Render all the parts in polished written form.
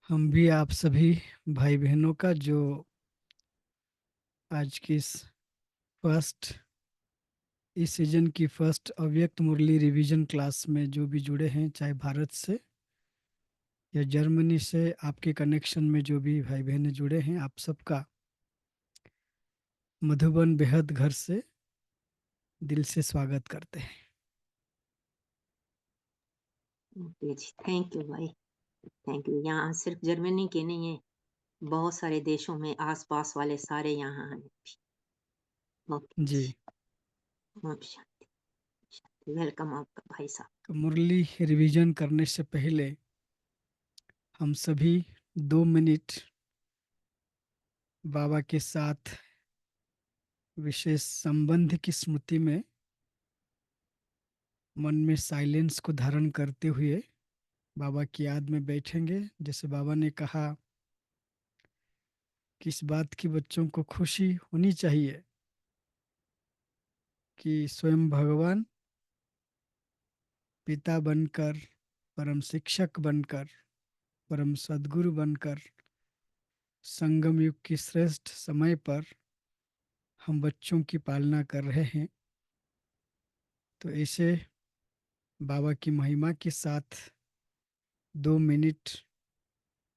हम भी आप सभी भाई बहनों का जो आज की इस सीजन की फर्स्ट अव्यक्त मुरली रिवीजन क्लास में जो भी जुड़े हैं, चाहे भारत से या जर्मनी से, आपके कनेक्शन में जो भी भाई बहनें जुड़े हैं, आप सबका मधुबन बेहद घर से दिल से स्वागत करते हैं। ओके जी, थैंक यू भाई, थैंक यू। यहाँ सिर्फ जर्मनी के नहीं है, बहुत सारे देशों में आस-पास वाले सारे यहाँ हैं। ओके जी। जी, ओम शांति, शांति। वेलकम आपका भाई साहब। तो मुरली रिवीजन करने से पहले हम सभी 2 मिनट बाबा के साथ विशेष संबंध की स्मृति में मन में साइलेंस को धारण करते हुए बाबा की याद में बैठेंगे। जैसे बाबा ने कहा कि इस बात की बच्चों को खुशी होनी चाहिए कि स्वयं भगवान पिता बनकर, परम शिक्षक बनकर, परम सद्गुरु बनकर संगम युग की श्रेष्ठ समय पर हम बच्चों की पालना कर रहे हैं। तो ऐसे बाबा की महिमा के साथ 2 मिनट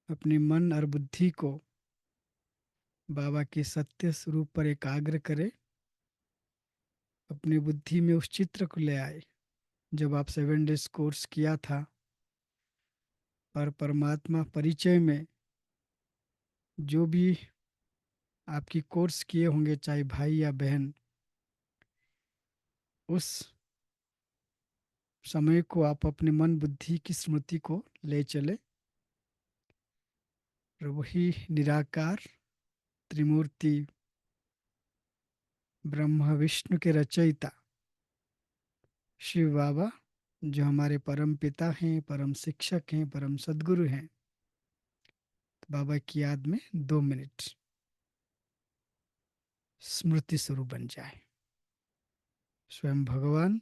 अपने मन और बुद्धि को बाबा के सत्य स्वरूप पर एकाग्र करें। अपनी बुद्धि में उस चित्र को ले आए जब आप 7 डेज कोर्स किया था, और परमात्मा परिचय में जो भी आपकी कोर्स किए होंगे, चाहे भाई या बहन, उस समय को आप अपने मन बुद्धि की स्मृति को ले चले। और वही निराकार त्रिमूर्ति ब्रह्मा विष्णु के रचयिता शिव बाबा, जो हमारे परम पिता हैं, परम शिक्षक हैं, परम सद्गुरु हैं, बाबा की याद में 2 मिनट स्मृति स्वरूप बन जाए। स्वयं भगवान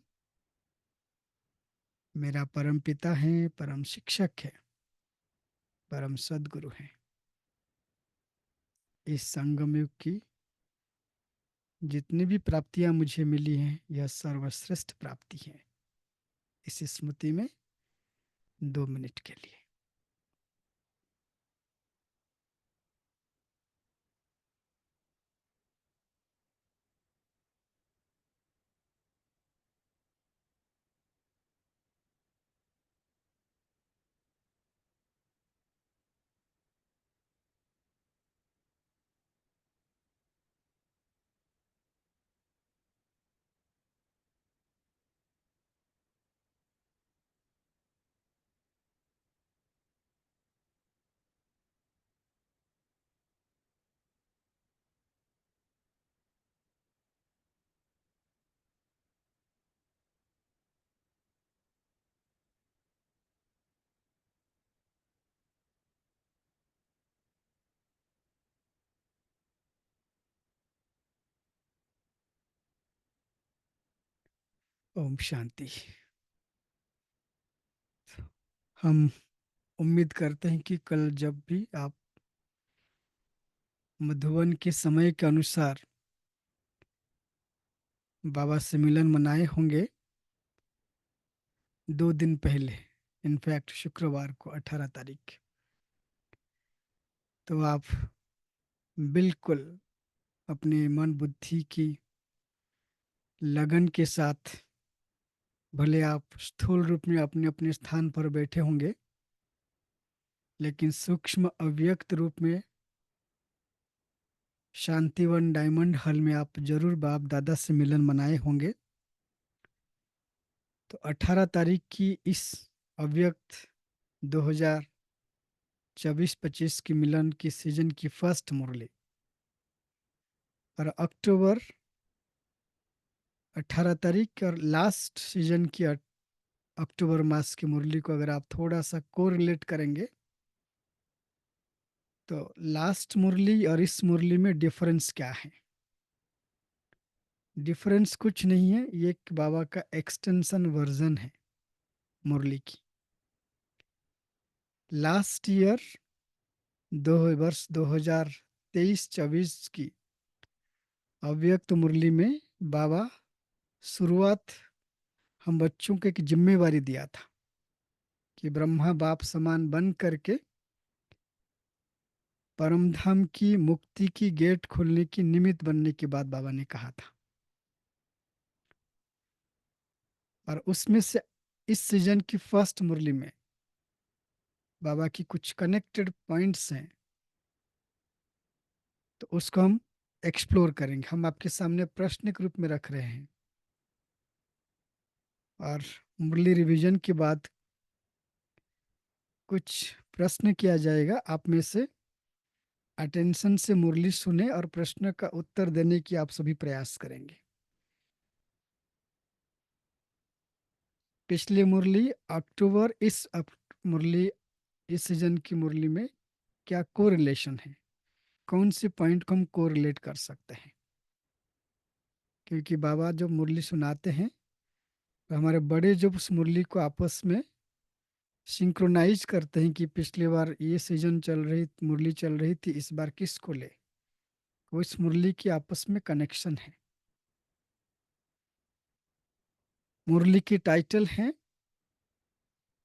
मेरा परम पिता है, परम शिक्षक है, परम सद्गुरु है। इस संगम युग की जितनी भी प्राप्तियां मुझे मिली हैं, यह सर्वश्रेष्ठ प्राप्ति है। इस स्मृति में 2 मिनट के लिए। ओम शांति। हम उम्मीद करते हैं कि कल जब भी आप मधुबन के समय के अनुसार बाबा से मिलन मनाए होंगे, 2 दिन पहले, इनफैक्ट शुक्रवार को 18 तारीख, तो आप बिल्कुल अपने मन बुद्धि की लगन के साथ, भले आप स्थूल रूप में अपने अपने स्थान पर बैठे होंगे, लेकिन सूक्ष्म अव्यक्त रूप में शांतिवन डायमंड हॉल में आप जरूर बाप दादा से मिलन मनाए होंगे। तो 18 तारीख की इस अव्यक्त 2024-25 की मिलन की सीजन की फर्स्ट मुरली, और अक्टूबर 18 तारीख और लास्ट सीजन की अक्टूबर मास की मुरली को अगर आप थोड़ा सा कोरिलेट करेंगे, तो लास्ट मुरली और इस मुरली में डिफरेंस क्या है? डिफरेंस कुछ नहीं है, ये एक बाबा का एक्सटेंशन वर्जन है मुरली की। लास्ट ईयर दो वर्ष 2023-24 की अव्यक्त मुरली में बाबा शुरुआत हम बच्चों को एक जिम्मेवारी दिया था कि ब्रह्मा बाप समान बन करके परमधाम की मुक्ति की गेट खोलने की निमित्त बनने की बात बाबा ने कहा था। और उसमें से इस सीजन की फर्स्ट मुरली में बाबा की कुछ कनेक्टेड पॉइंट्स हैं, तो उसको हम एक्सप्लोर करेंगे। हम आपके सामने प्रश्न के रूप में रख रहे हैं और मुरली रिवीजन के बाद कुछ प्रश्न किया जाएगा। आप में से अटेंशन से मुरली सुने और प्रश्न का उत्तर देने की आप सभी प्रयास करेंगे। पिछली मुरली अक्टूबर, मुरली, इस सीजन की मुरली में क्या कोरिलेशन है, कौन सी पॉइंट को हम कोरिलेट कर सकते हैं। क्योंकि बाबा जब मुरली सुनाते हैं तो हमारे बड़े जब उस मुरली को आपस में सिंक्रोनाइज करते हैं कि पिछली बार ये सीजन मुरली चल रही थी, इस बार किसको ले, वो इस मुरली की आपस में कनेक्शन है। मुरली की टाइटल है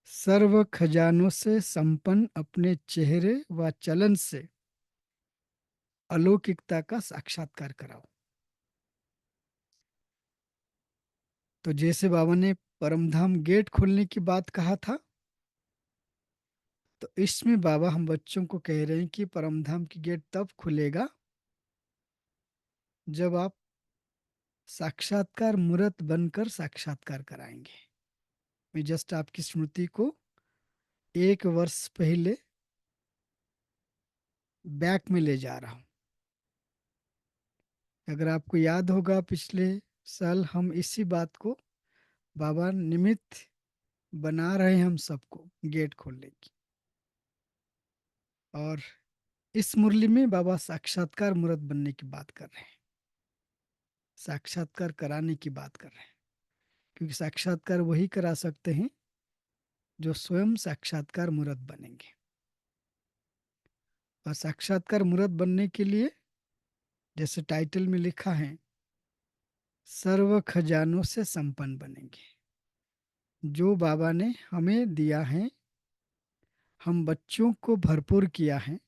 सर्व खजानों से संपन्न अपने चेहरे व चलन से अलौकिकता का साक्षात्कार कराओ। तो जैसे बाबा ने परमधाम गेट खोलने की बात कहा था, तो इसमें बाबा हम बच्चों को कह रहे हैं कि परमधाम की गेट तब खुलेगा जब आप साक्षात्कार मूर्त बनकर साक्षात्कार कराएंगे। मैं जस्ट आपकी स्मृति को 1 वर्ष पहले बैक में ले जा रहा हूं। अगर आपको याद होगा, पिछले साल हम इसी बात को बाबा निमित्त बना रहे हैं हम सबको गेट खोलने की, और इस मुरली में बाबा साक्षात्कार मूर्त बनने की बात कर रहे हैं, साक्षात्कार कराने की बात कर रहे हैं। क्योंकि साक्षात्कार वही करा सकते हैं जो स्वयं साक्षात्कार मूर्त बनेंगे। और साक्षात्कार मूर्त बनने के लिए जैसे टाइटल में लिखा है, सर्व खजानों से संपन्न बनेंगे। जो बाबा ने हमें दिया है, हम बच्चों को भरपूर किया है,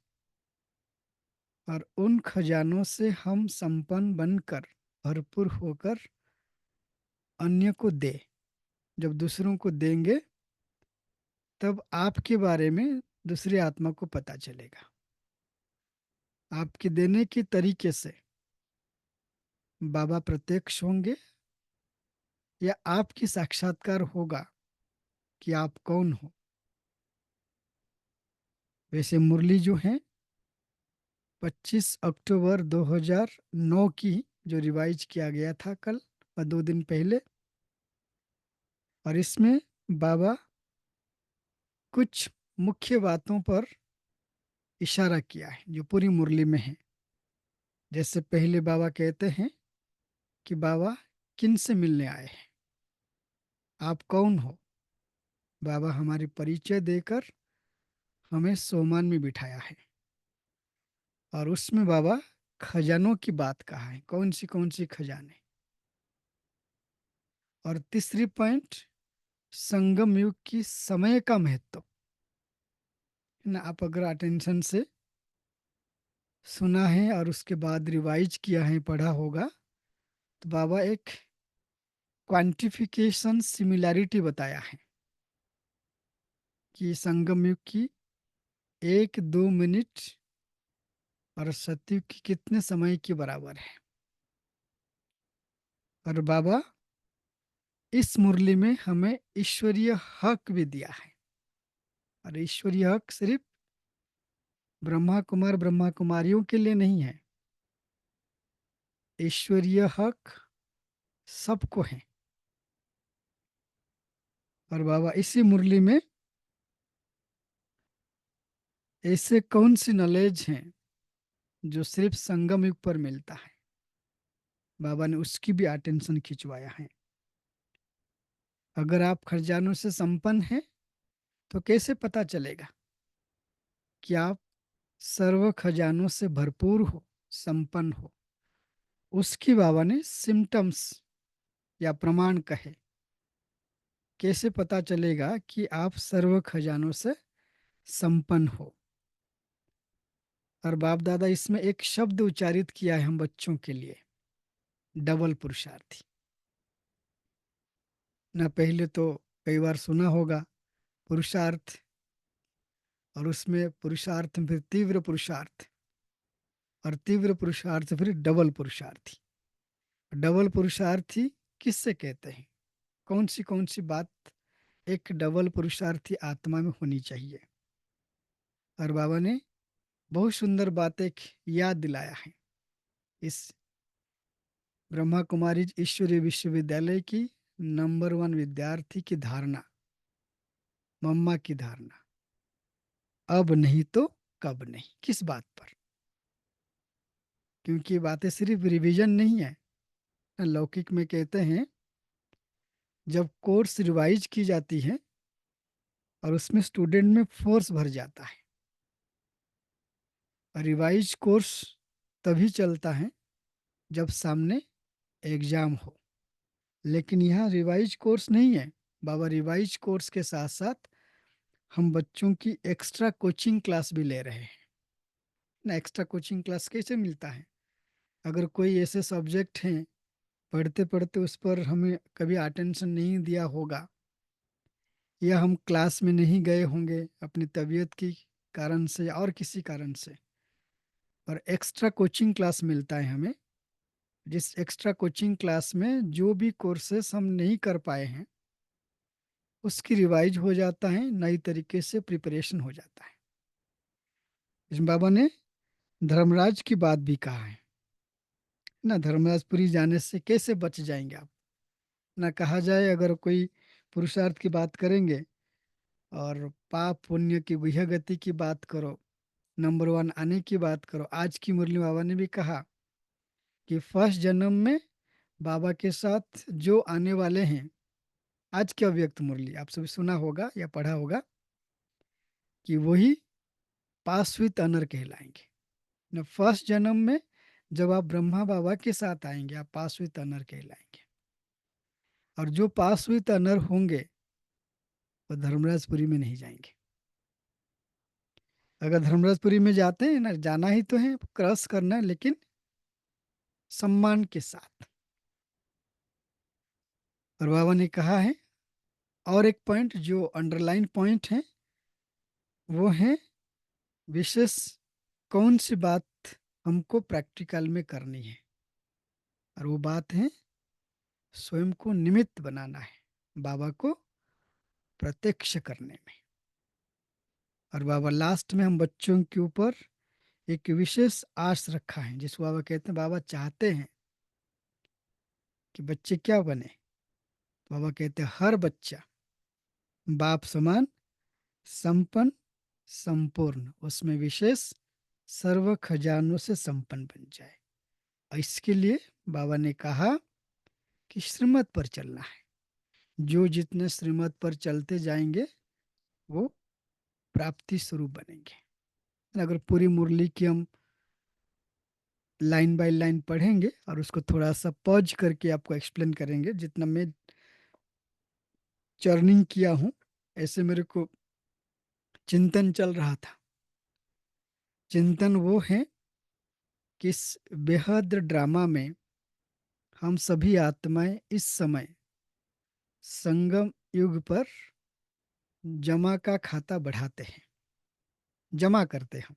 और उन खजानों से हम संपन्न बनकर भरपूर होकर अन्य को दे। जब दूसरों को देंगे तब आपके बारे में दूसरी आत्मा को पता चलेगा। आपके देने के तरीके से बाबा प्रत्यक्ष होंगे या आपकी साक्षात्कार होगा कि आप कौन हो। वैसे मुरली जो है 25 अक्टूबर 2009 की, जो रिवाइज किया गया था कल और 2 दिन पहले, और इसमें बाबा कुछ मुख्य बातों पर इशारा किया है जो पूरी मुरली में है। जैसे पहले बाबा कहते हैं कि बाबा किन से मिलने आए हैं, आप कौन हो। बाबा हमारी परिचय देकर हमें सोमान में बिठाया है, और उसमें बाबा खजानों की बात कहा है, कौन सी खजाने। और तीसरी पॉइंट, संगम युग की समय का महत्व है ना। आप अगर अटेंशन से सुना है और उसके बाद रिवाइज किया है, पढ़ा होगा, तो बाबा एक क्वांटिफिकेशन सिमिलैरिटी बताया है कि संगम युग की 1-2 मिनट और सतयुग की कितने समय के बराबर है। और बाबा इस मुरली में हमें ईश्वरीय हक भी दिया है। और ईश्वरीय हक सिर्फ ब्रह्मा कुमारियों के लिए नहीं है, ईश्वरीय हक सबको है। और बाबा इसी मुरली में ऐसे कौन सी नॉलेज है जो सिर्फ संगम युग पर मिलता है, बाबा ने उसकी भी अटेंशन खिंचवाया है। अगर आप खजानों से संपन्न हैं तो कैसे पता चलेगा कि आप सर्व खजानों से भरपूर हो, संपन्न हो, उसकी बाबा ने सिम्टम्स या प्रमाण कहे। कैसे पता चलेगा कि आप सर्व खजानों से संपन्न हो? और बाप दादा इसमें एक शब्द उच्चारित किया है हम बच्चों के लिए, डबल पुरुषार्थी। ना पहले तो कई बार सुना होगा पुरुषार्थ, और उसमें पुरुषार्थ में फिर तीव्र पुरुषार्थ, और तीव्र पुरुषार्थ फिर डबल पुरुषार्थी। डबल पुरुषार्थी किससे कहते हैं? कौन सी बात एक डबल पुरुषार्थी आत्मा में होनी चाहिए? और बाबा ने बहुत सुंदर बात एक याद दिलाया है। इस ब्रह्मा कुमारी ईश्वरीय विश्वविद्यालय की नंबर 1 विद्यार्थी की धारणा, मम्मा की धारणा, अब नहीं तो कब नहीं, किस बात पर? क्योंकि ये बातें सिर्फ रिवीजन नहीं है। लौकिक में कहते हैं जब कोर्स रिवाइज की जाती है और उसमें स्टूडेंट में फोर्स भर जाता है, और रिवाइज कोर्स तभी चलता है जब सामने एग्जाम हो। लेकिन यहाँ रिवाइज कोर्स नहीं है। बाबा रिवाइज कोर्स के साथ साथ हम बच्चों की एक्स्ट्रा कोचिंग क्लास भी ले रहे हैं ना। एक्स्ट्रा कोचिंग क्लास कैसे मिलता है? अगर कोई ऐसे सब्जेक्ट हैं पढ़ते पढ़ते उस पर हमें कभी अटेंशन नहीं दिया होगा, या हम क्लास में नहीं गए होंगे अपनी तबीयत की कारण से या और किसी कारण से, और एक्स्ट्रा कोचिंग क्लास मिलता है हमें, जिस एक्स्ट्रा कोचिंग क्लास में जो भी कोर्सेस हम नहीं कर पाए हैं उसकी रिवाइज हो जाता है, नई तरीके से प्रिपरेशन हो जाता है। इसमें बाबा ने धर्मराज की बात भी कहा है ना। धर्मराजपुरी जाने से कैसे बच जाएंगे आप? ना कहा जाए अगर कोई पुरुषार्थ की बात करेंगे और पाप पुण्य की गुह्य गति की बात करो, नंबर 1 आने की बात करो। आज की मुरली बाबा ने भी कहा कि फर्स्ट जन्म में बाबा के साथ जो आने वाले हैं, आज की अव्यक्त मुरली आप सभी सुना होगा या पढ़ा होगा, कि वही पास विद अनर कहलाएंगे न। फर्स्ट जन्म में जब आप ब्रह्मा बाबा के साथ आएंगे आप पास विद अनर कहलाएंगे, और जो पास विद अनर होंगे वो धर्मराजपुरी में नहीं जाएंगे। अगर धर्मराजपुरी में जाते हैं ना, जाना ही तो है, क्रॉस करना है, लेकिन सम्मान के साथ। और बाबा ने कहा है और एक पॉइंट जो अंडरलाइन पॉइंट है, वो है विशेष कौन सी बात हमको प्रैक्टिकल में करनी है, और वो बात है स्वयं को निमित्त बनाना है बाबा को प्रत्यक्ष करने में। और बाबा लास्ट में हम बच्चों के ऊपर एक विशेष आस रखा है, जिसको बाबा कहते हैं बाबा चाहते हैं कि बच्चे क्या बने। तो बाबा कहते हैं हर बच्चा बाप समान, संपन्न, संपूर्ण, उसमें विशेष सर्व खजानों से संपन्न बन जाए। और इसके लिए बाबा ने कहा कि श्रीमत पर चलना है। जो जितने श्रीमत पर चलते जाएंगे वो प्राप्ति स्वरूप बनेंगे। अगर पूरी मुरली की हम लाइन बाय लाइन पढ़ेंगे और उसको थोड़ा सा पॉज करके आपको एक्सप्लेन करेंगे, जितना मैं चर्निंग किया हूँ ऐसे मेरे को चिंतन चल रहा था। चिंतन वो है कि इस बेहद ड्रामा में हम सभी आत्माएं इस समय संगम युग पर जमा का खाता बढ़ाते हैं, जमा करते हैं।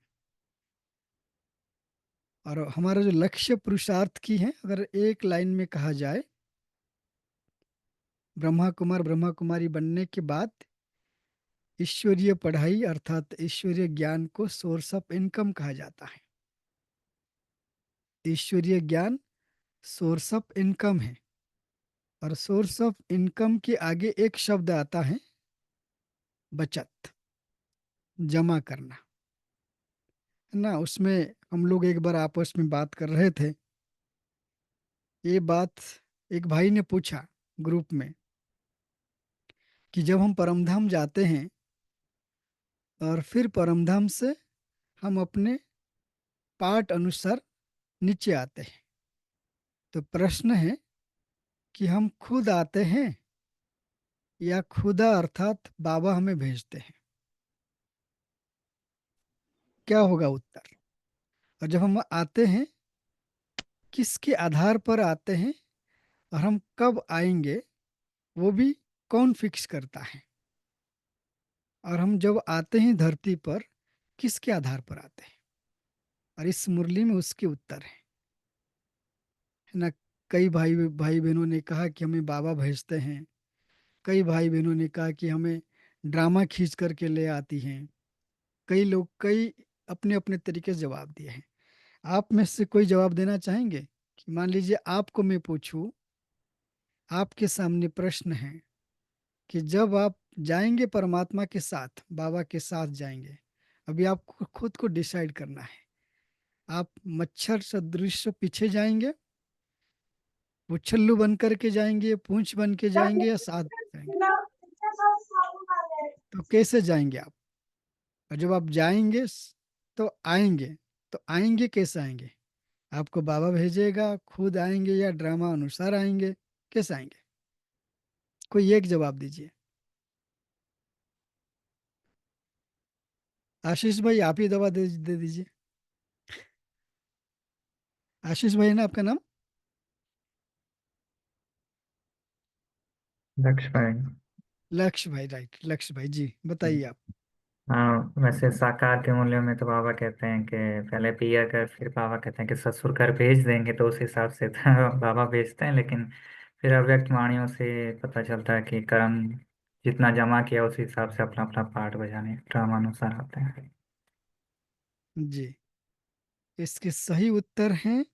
और हमारा जो लक्ष्य पुरुषार्थ की है, अगर एक लाइन में कहा जाए, ब्रह्मा कुमार ब्रह्मा कुमारी बनने के बाद ईश्वरीय पढ़ाई अर्थात ईश्वरीय ज्ञान को सोर्स ऑफ इनकम कहा जाता है। ईश्वरीय ज्ञान सोर्स ऑफ इनकम है, और सोर्स ऑफ इनकम के आगे एक शब्द आता है बचत, जमा करना, है ना। उसमें हम लोग एक बार आपस में बात कर रहे थे, ये बात एक भाई ने पूछा ग्रुप में कि जब हम परमधाम जाते हैं और फिर परमधाम से हम अपने पाठ अनुसार नीचे आते हैं। तो प्रश्न है कि हम खुद आते हैं या खुदा अर्थात बाबा हमें भेजते हैं? क्या होगा उत्तर? और जब हम आते हैं, किसके आधार पर आते हैं और हम कब आएंगे, वो भी कौन फिक्स करता है? और हम जब आते हैं धरती पर, किसके आधार पर आते हैं? और इस मुरली में उसके उत्तर है ना। कई भाई भाई बहनों ने कहा कि हमें बाबा भेजते हैं। कई भाई बहनों ने कहा कि हमें ड्रामा खींच करके ले आती हैं। कई अपने अपने तरीके से जवाब दिए हैं। आप में से कोई जवाब देना चाहेंगे? कि मान लीजिए आपको मैं पूछूं, आपके सामने प्रश्न है कि जब आप जाएंगे परमात्मा के साथ, बाबा के साथ जाएंगे, अभी आपको खुद को डिसाइड करना है। आप मच्छर सदृश पीछे जाएंगे, उछल्लू बन करके जाएंगे, पूंछ बन के जाएंगे, या साथ जाएंगे? तो कैसे जाएंगे आप? और जब आप जाएंगे तो आएंगे, तो आएंगे कैसे आएंगे? आपको बाबा भेजेगा, खुद आएंगे, या ड्रामा अनुसार आएंगे? कैसे आएंगे? कोई एक जवाब दीजिए। आशीष भाई, आप ही दवा दे दीजिए। आशीष भाई ना आपका नाम? लक्ष्य भाई। लक्ष्य भाई, राइट, लक्ष्य भाई जी, बताइए आप। हाँ, वैसे साकार के मूल्यों में तो बाबा कहते हैं कि पहले पिया कर, फिर बाबा कहते हैं कि ससुर कर भेज देंगे, तो उस हिसाब से तो बाबा भेजते हैं। लेकिन फिर अव्यक्त वाणियों से पता चलता है कि कर्म जितना जमा किया उस हिसाब से अपना अपना पाठ बजाने क्रमानुसार आते हैं। जी, इसके सही उत्तर हैं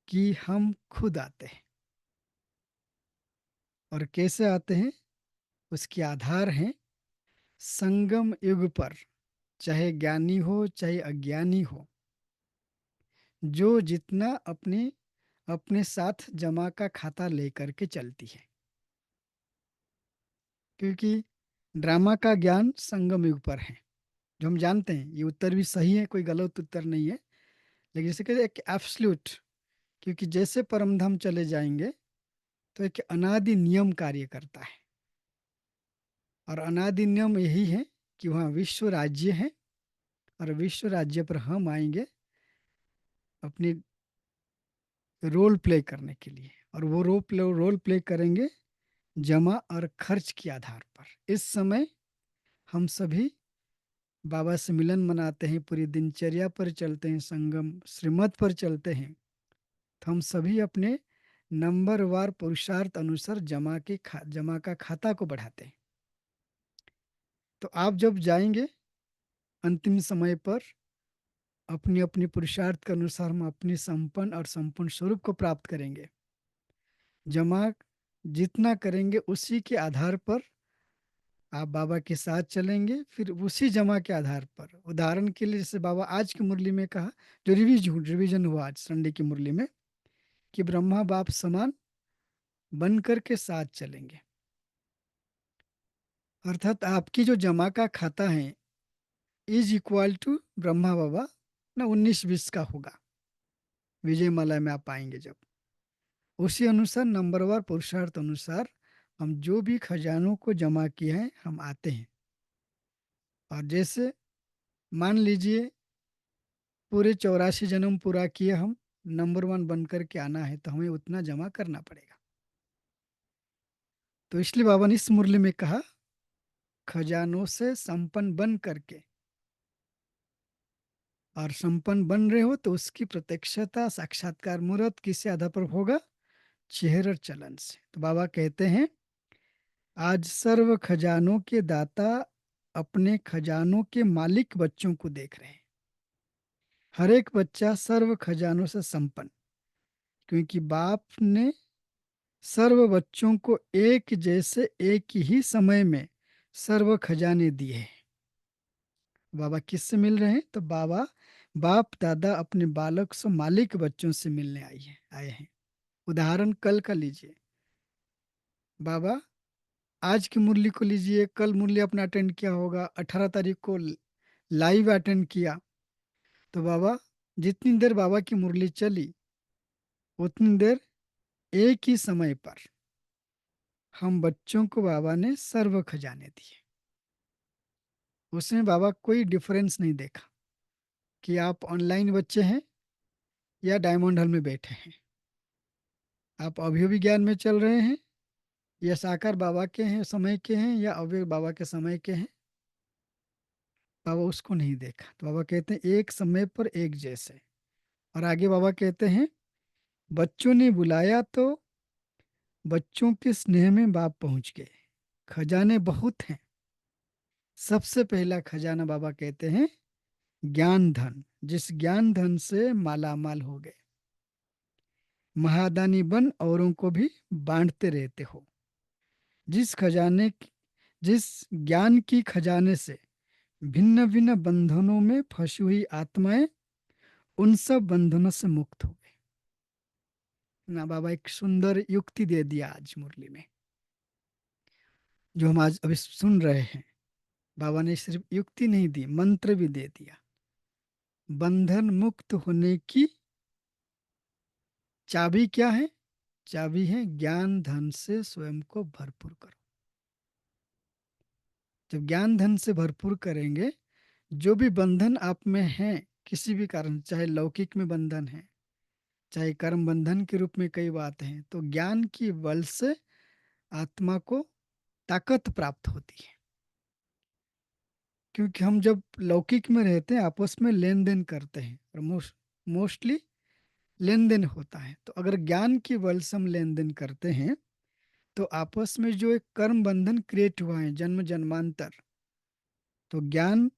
कि हम खुद आते हैं। और कैसे आते हैं? उसके आधार हैं संगम युग पर, चाहे ज्ञानी हो चाहे अज्ञानी हो, जो जितना अपने अपने साथ जमा का खाता लेकर के चलती है। क्योंकि ड्रामा का ज्ञान संगम युग पर है, जो हम जानते हैं। ये उत्तर भी सही है, कोई गलत उत्तर नहीं है। लेकिन जैसे कहते हैं एक एब्सोल्यूट, क्योंकि जैसे परमधाम चले जाएंगे तो एक अनादि नियम कार्य करता है। और अनादि नियम यही है कि वहाँ विश्व राज्य है, और विश्व राज्य पर हम आएंगे अपनी रोल प्ले करने के लिए। और वो रोल प्ले करेंगे जमा और खर्च के आधार पर। इस समय हम सभी बाबा से मिलन मनाते हैं, पूरी दिनचर्या पर चलते हैं, संगम श्रीमत पर चलते हैं। तो हम सभी अपने नंबरवार पुरुषार्थ अनुसार जमा का खाता को बढ़ाते हैं। तो आप जब जाएंगे अंतिम समय पर, अपनी अपनी पुरुषार्थ के अनुसार हम अपने संपन्न और संपूर्ण स्वरूप को प्राप्त करेंगे। जमा जितना करेंगे उसी के आधार पर आप बाबा के साथ चलेंगे। फिर उसी जमा के आधार पर, उदाहरण के लिए जैसे बाबा आज की मुरली में कहा, जो रिवीजन हुआ आज संडे की मुरली में, कि ब्रह्मा बाप समान बन कर के साथ चलेंगे। अर्थात आपकी जो जमा का खाता है इज इक्वल टू ब्रह्मा बाबा ना 19-20 का होगा। विजय माला में आप आएंगे जब, उसी अनुसार नंबरवार पुरुषार्थ अनुसार हम जो भी खजानों को जमा किए हैं हम आते हैं। और जैसे मान लीजिए पूरे 84 जन्म पूरा किए, हम नंबर 1 बन करके आना है, तो हमें उतना जमा करना पड़ेगा। तो इसलिए बाबा ने इस मुरली में कहा, खजानों से संपन्न बन करके। और संपन्न बन रहे हो तो उसकी प्रत्यक्षता साक्षात्कार मुहूर्त किस आधार पर होगा? चेहर चलन से। तो बाबा कहते हैं, आज सर्व खजानों के दाता अपने खजानों के मालिक बच्चों को देख रहे हैं। हर एक बच्चा सर्व खजानों से संपन्न, क्योंकि बाप ने सर्व बच्चों को एक जैसे एक ही समय में सर्व खजाने दिए हैं। बाबा किससे मिल रहे हैं? तो बाबा बाप दादा अपने बालक से मालिक बच्चों से मिलने आए हैं। उदाहरण कल का लीजिए। बाबा आज की मुरली को लीजिए, कल मुरली अपना अटेंड किया होगा, 18 तारीख को लाइव अटेंड किया। तो बाबा, जितनी देर बाबा की मुरली चली उतनी देर एक ही समय पर हम बच्चों को बाबा ने सर्व खजाने दिए। उसमें बाबा कोई डिफरेंस नहीं देखा कि आप ऑनलाइन बच्चे हैं या डायमंड हॉल में बैठे हैं, आप अभी ज्ञान में चल रहे हैं या साकार बाबा के हैं समय के हैं या अवय बाबा के समय के हैं। बाबा उसको नहीं देखा। तो बाबा कहते हैं एक समय पर एक जैसे। और आगे बाबा कहते हैं बच्चों ने बुलाया तो बच्चों के स्नेह में बाप पहुंच गए। खजाने बहुत हैं। सबसे पहला खजाना बाबा कहते हैं ज्ञान धन। जिस ज्ञान धन से माला माल हो गए, महादानी बन औरों को भी बांटते रहते हो। जिस खजाने जिस ज्ञान की खजाने से भिन्न भिन्न बंधनों में फंसी हुई आत्माएं उन सब बंधनों से मुक्त हो गए ना। बाबा एक सुंदर युक्ति दे दिया आज मुरली में, जो हम आज अभी सुन रहे हैं। बाबा ने सिर्फ युक्ति नहीं दी, मंत्र भी दे दिया। बंधन मुक्त होने की चाबी क्या है? चाबी है ज्ञान धन से स्वयं को भरपूर करो। जब ज्ञान धन से भरपूर करेंगे, जो भी बंधन आप में है किसी भी कारण, चाहे लौकिक में बंधन है, चाहे कर्म बंधन के रूप में कई बात हैं, तो ज्ञान की बल से आत्मा को ताकत प्राप्त होती है। क्योंकि हम जब लौकिक में रहते हैं आपस में लेन देन करते हैं और मोस्टली लेन देन होता है। तो अगर ज्ञान की बल से हम लेन देन करते हैं तो आपस में जो एक कर्म बंधन क्रिएट हुआ है जन्म जन्मांतर, तो ज्ञान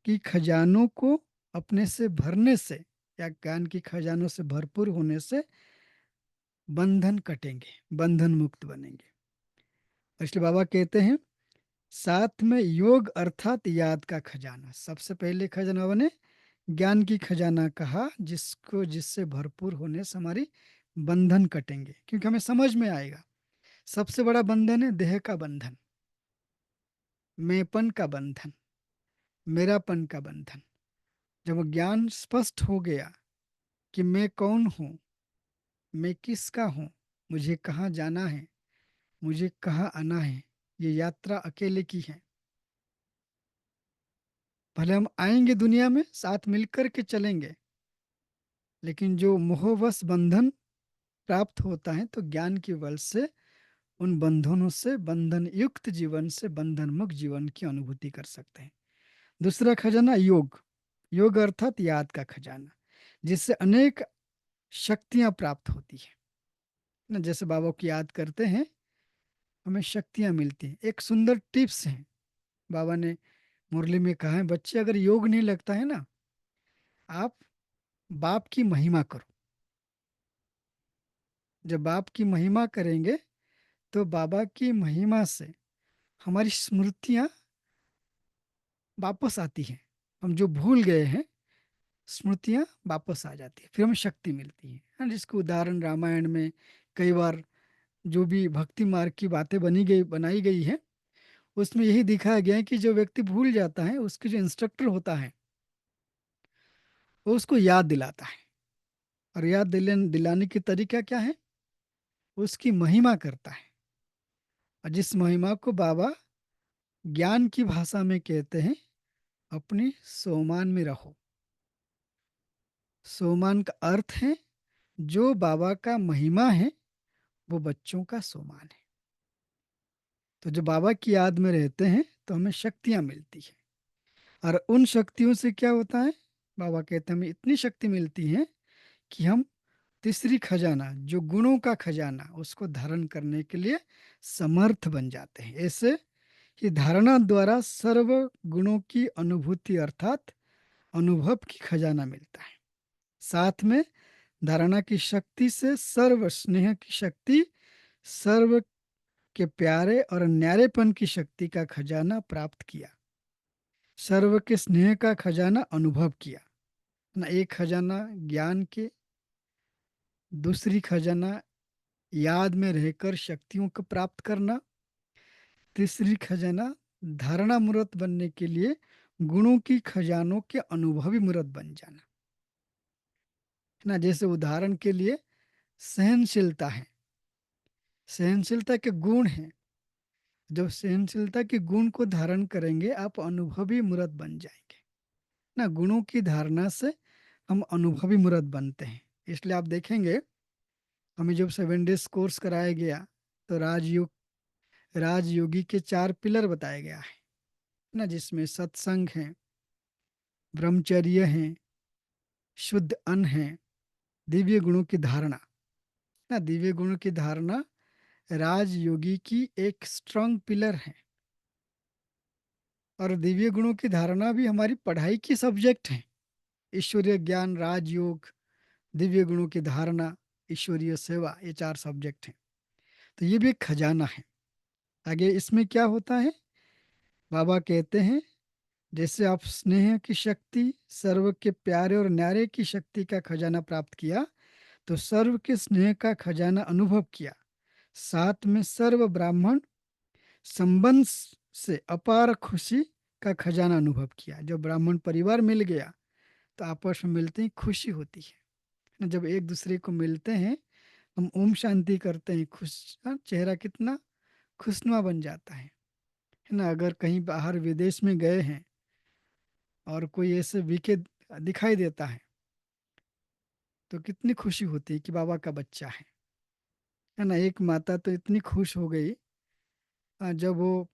की खजानों को अपने से भरने से या ज्ञान की खजानों से भरपूर होने से बंधन कटेंगे, बंधन मुक्त बनेंगे। इसलिए बाबा कहते हैं साथ में योग अर्थात याद का खजाना। सबसे पहले खजाना बने ज्ञान की खजाना कहा, जिसको जिससे भरपूर होने से हमारी बंधन कटेंगे। क्योंकि हमें समझ में आएगा सबसे बड़ा बंधन है देह का बंधन, मैंपन का बंधन, मेरापन का बंधन। जब वो ज्ञान स्पष्ट हो गया कि मैं कौन हूँ, मैं किसका हूँ, मुझे कहाँ जाना है, मुझे कहाँ आना है, ये यात्रा अकेले की है। भले हम आएंगे दुनिया में साथ मिलकर के चलेंगे, लेकिन जो मोहवश बंधन प्राप्त होता है तो ज्ञान के बल से उन बंधनों से, बंधन युक्त जीवन से बंधन मुक्त जीवन की अनुभूति कर सकते हैं। दूसरा खजाना योग। योग अर्थात याद का खजाना, जिससे अनेक शक्तियां प्राप्त होती है ना। जैसे बाबा की याद करते हैं हमें शक्तियां मिलती हैं। एक सुंदर टिप्स है, बाबा ने मुरली में कहा है बच्चे अगर योग नहीं लगता है ना, आप बाप की महिमा करो। जब बाप की महिमा करेंगे तो बाबा की महिमा से हमारी स्मृतियां वापस आती हैं। हम जो भूल गए हैं स्मृतियां वापस आ जाती है, फिर हमें शक्ति मिलती है ना। जिसको उदाहरण रामायण में कई बार जो भी भक्ति मार्ग की बातें बनाई गई है, उसमें यही दिखाया गया है कि जो व्यक्ति भूल जाता है उसके जो इंस्ट्रक्टर होता है वो उसको याद दिलाता है। और याद दिलाने की तरीका क्या है? उसकी महिमा करता है। और जिस महिमा को बाबा ज्ञान की भाषा में कहते हैं अपनी सोमान में रहो। सोमान का अर्थ है जो बाबा का महिमा है वो बच्चों का सोमान है। तो जो बाबा की याद में रहते हैं तो हमें शक्तियां मिलती है। और उन शक्तियों से क्या होता है? बाबा कहते हैं हमें इतनी शक्ति मिलती है कि हम तीसरी खजाना जो गुणों का खजाना उसको धारण करने के लिए समर्थ बन जाते हैं। ऐसे ही धारणा द्वारा सर्व गुणों की अनुभूति अर्थात अनुभव की खजाना मिलता है। साथ में धारणा की शक्ति से सर्व स्नेह की शक्ति, सर्व के प्यारे और न्यारेपन की शक्ति का खजाना प्राप्त किया। सर्व के स्नेह का खजाना अनुभव किया ना। एक खजाना ज्ञान के, दूसरी खजाना याद में रहकर शक्तियों को प्राप्त करना, तीसरी खजाना धारणा मूर्त बनने के लिए गुणों की खजानों के अनुभवी मूर्त बन जाना, है ना। जैसे उदाहरण के लिए सहनशीलता है, सहनशीलता के गुण हैं। जब सहनशीलता के गुण को धारण करेंगे आप अनुभवी मूर्त बन जाएंगे ना। गुणों की धारणा से हम अनुभवी मूर्त बनते हैं। इसलिए आप देखेंगे हमें जब 7 डेज कोर्स कराया गया तो राजयोगी के 4 पिलर बताया गया है ना, जिसमें सत्संग है, ब्रह्मचर्य है, शुद्ध अन्न है, दिव्य गुणों की धारणा ना। दिव्य गुणों की धारणा राजयोगी की एक स्ट्रांग पिलर है। और दिव्य गुणों की धारणा भी हमारी पढ़ाई की सब्जेक्ट है। ईश्वरीय ज्ञान, राजयोग, दिव्य गुणों की धारणा, ईश्वरीय सेवा, ये 4 सब्जेक्ट हैं। तो ये भी एक खजाना है। आगे इसमें क्या होता है, बाबा कहते हैं जैसे आप स्नेह की शक्ति, सर्व के प्यारे और न्यारे की शक्ति का खजाना प्राप्त किया, तो सर्व के स्नेह का खजाना अनुभव किया, साथ में सर्व ब्राह्मण संबंध से अपार खुशी का खजाना अनुभव किया। जब ब्राह्मण परिवार मिल गया तो आपस में मिलते ही खुशी होती है। जब एक दूसरे को मिलते हैं, हम ओम शांति करते हैं, चेहरा कितना खुशनुमा बन जाता है ना। अगर कहीं बाहर विदेश में गए हैं और कोई ऐसे वीके दिखाई देता है तो कितनी खुशी होती है कि बाबा का बच्चा है ना। एक माता तो इतनी खुश हो गई जब वो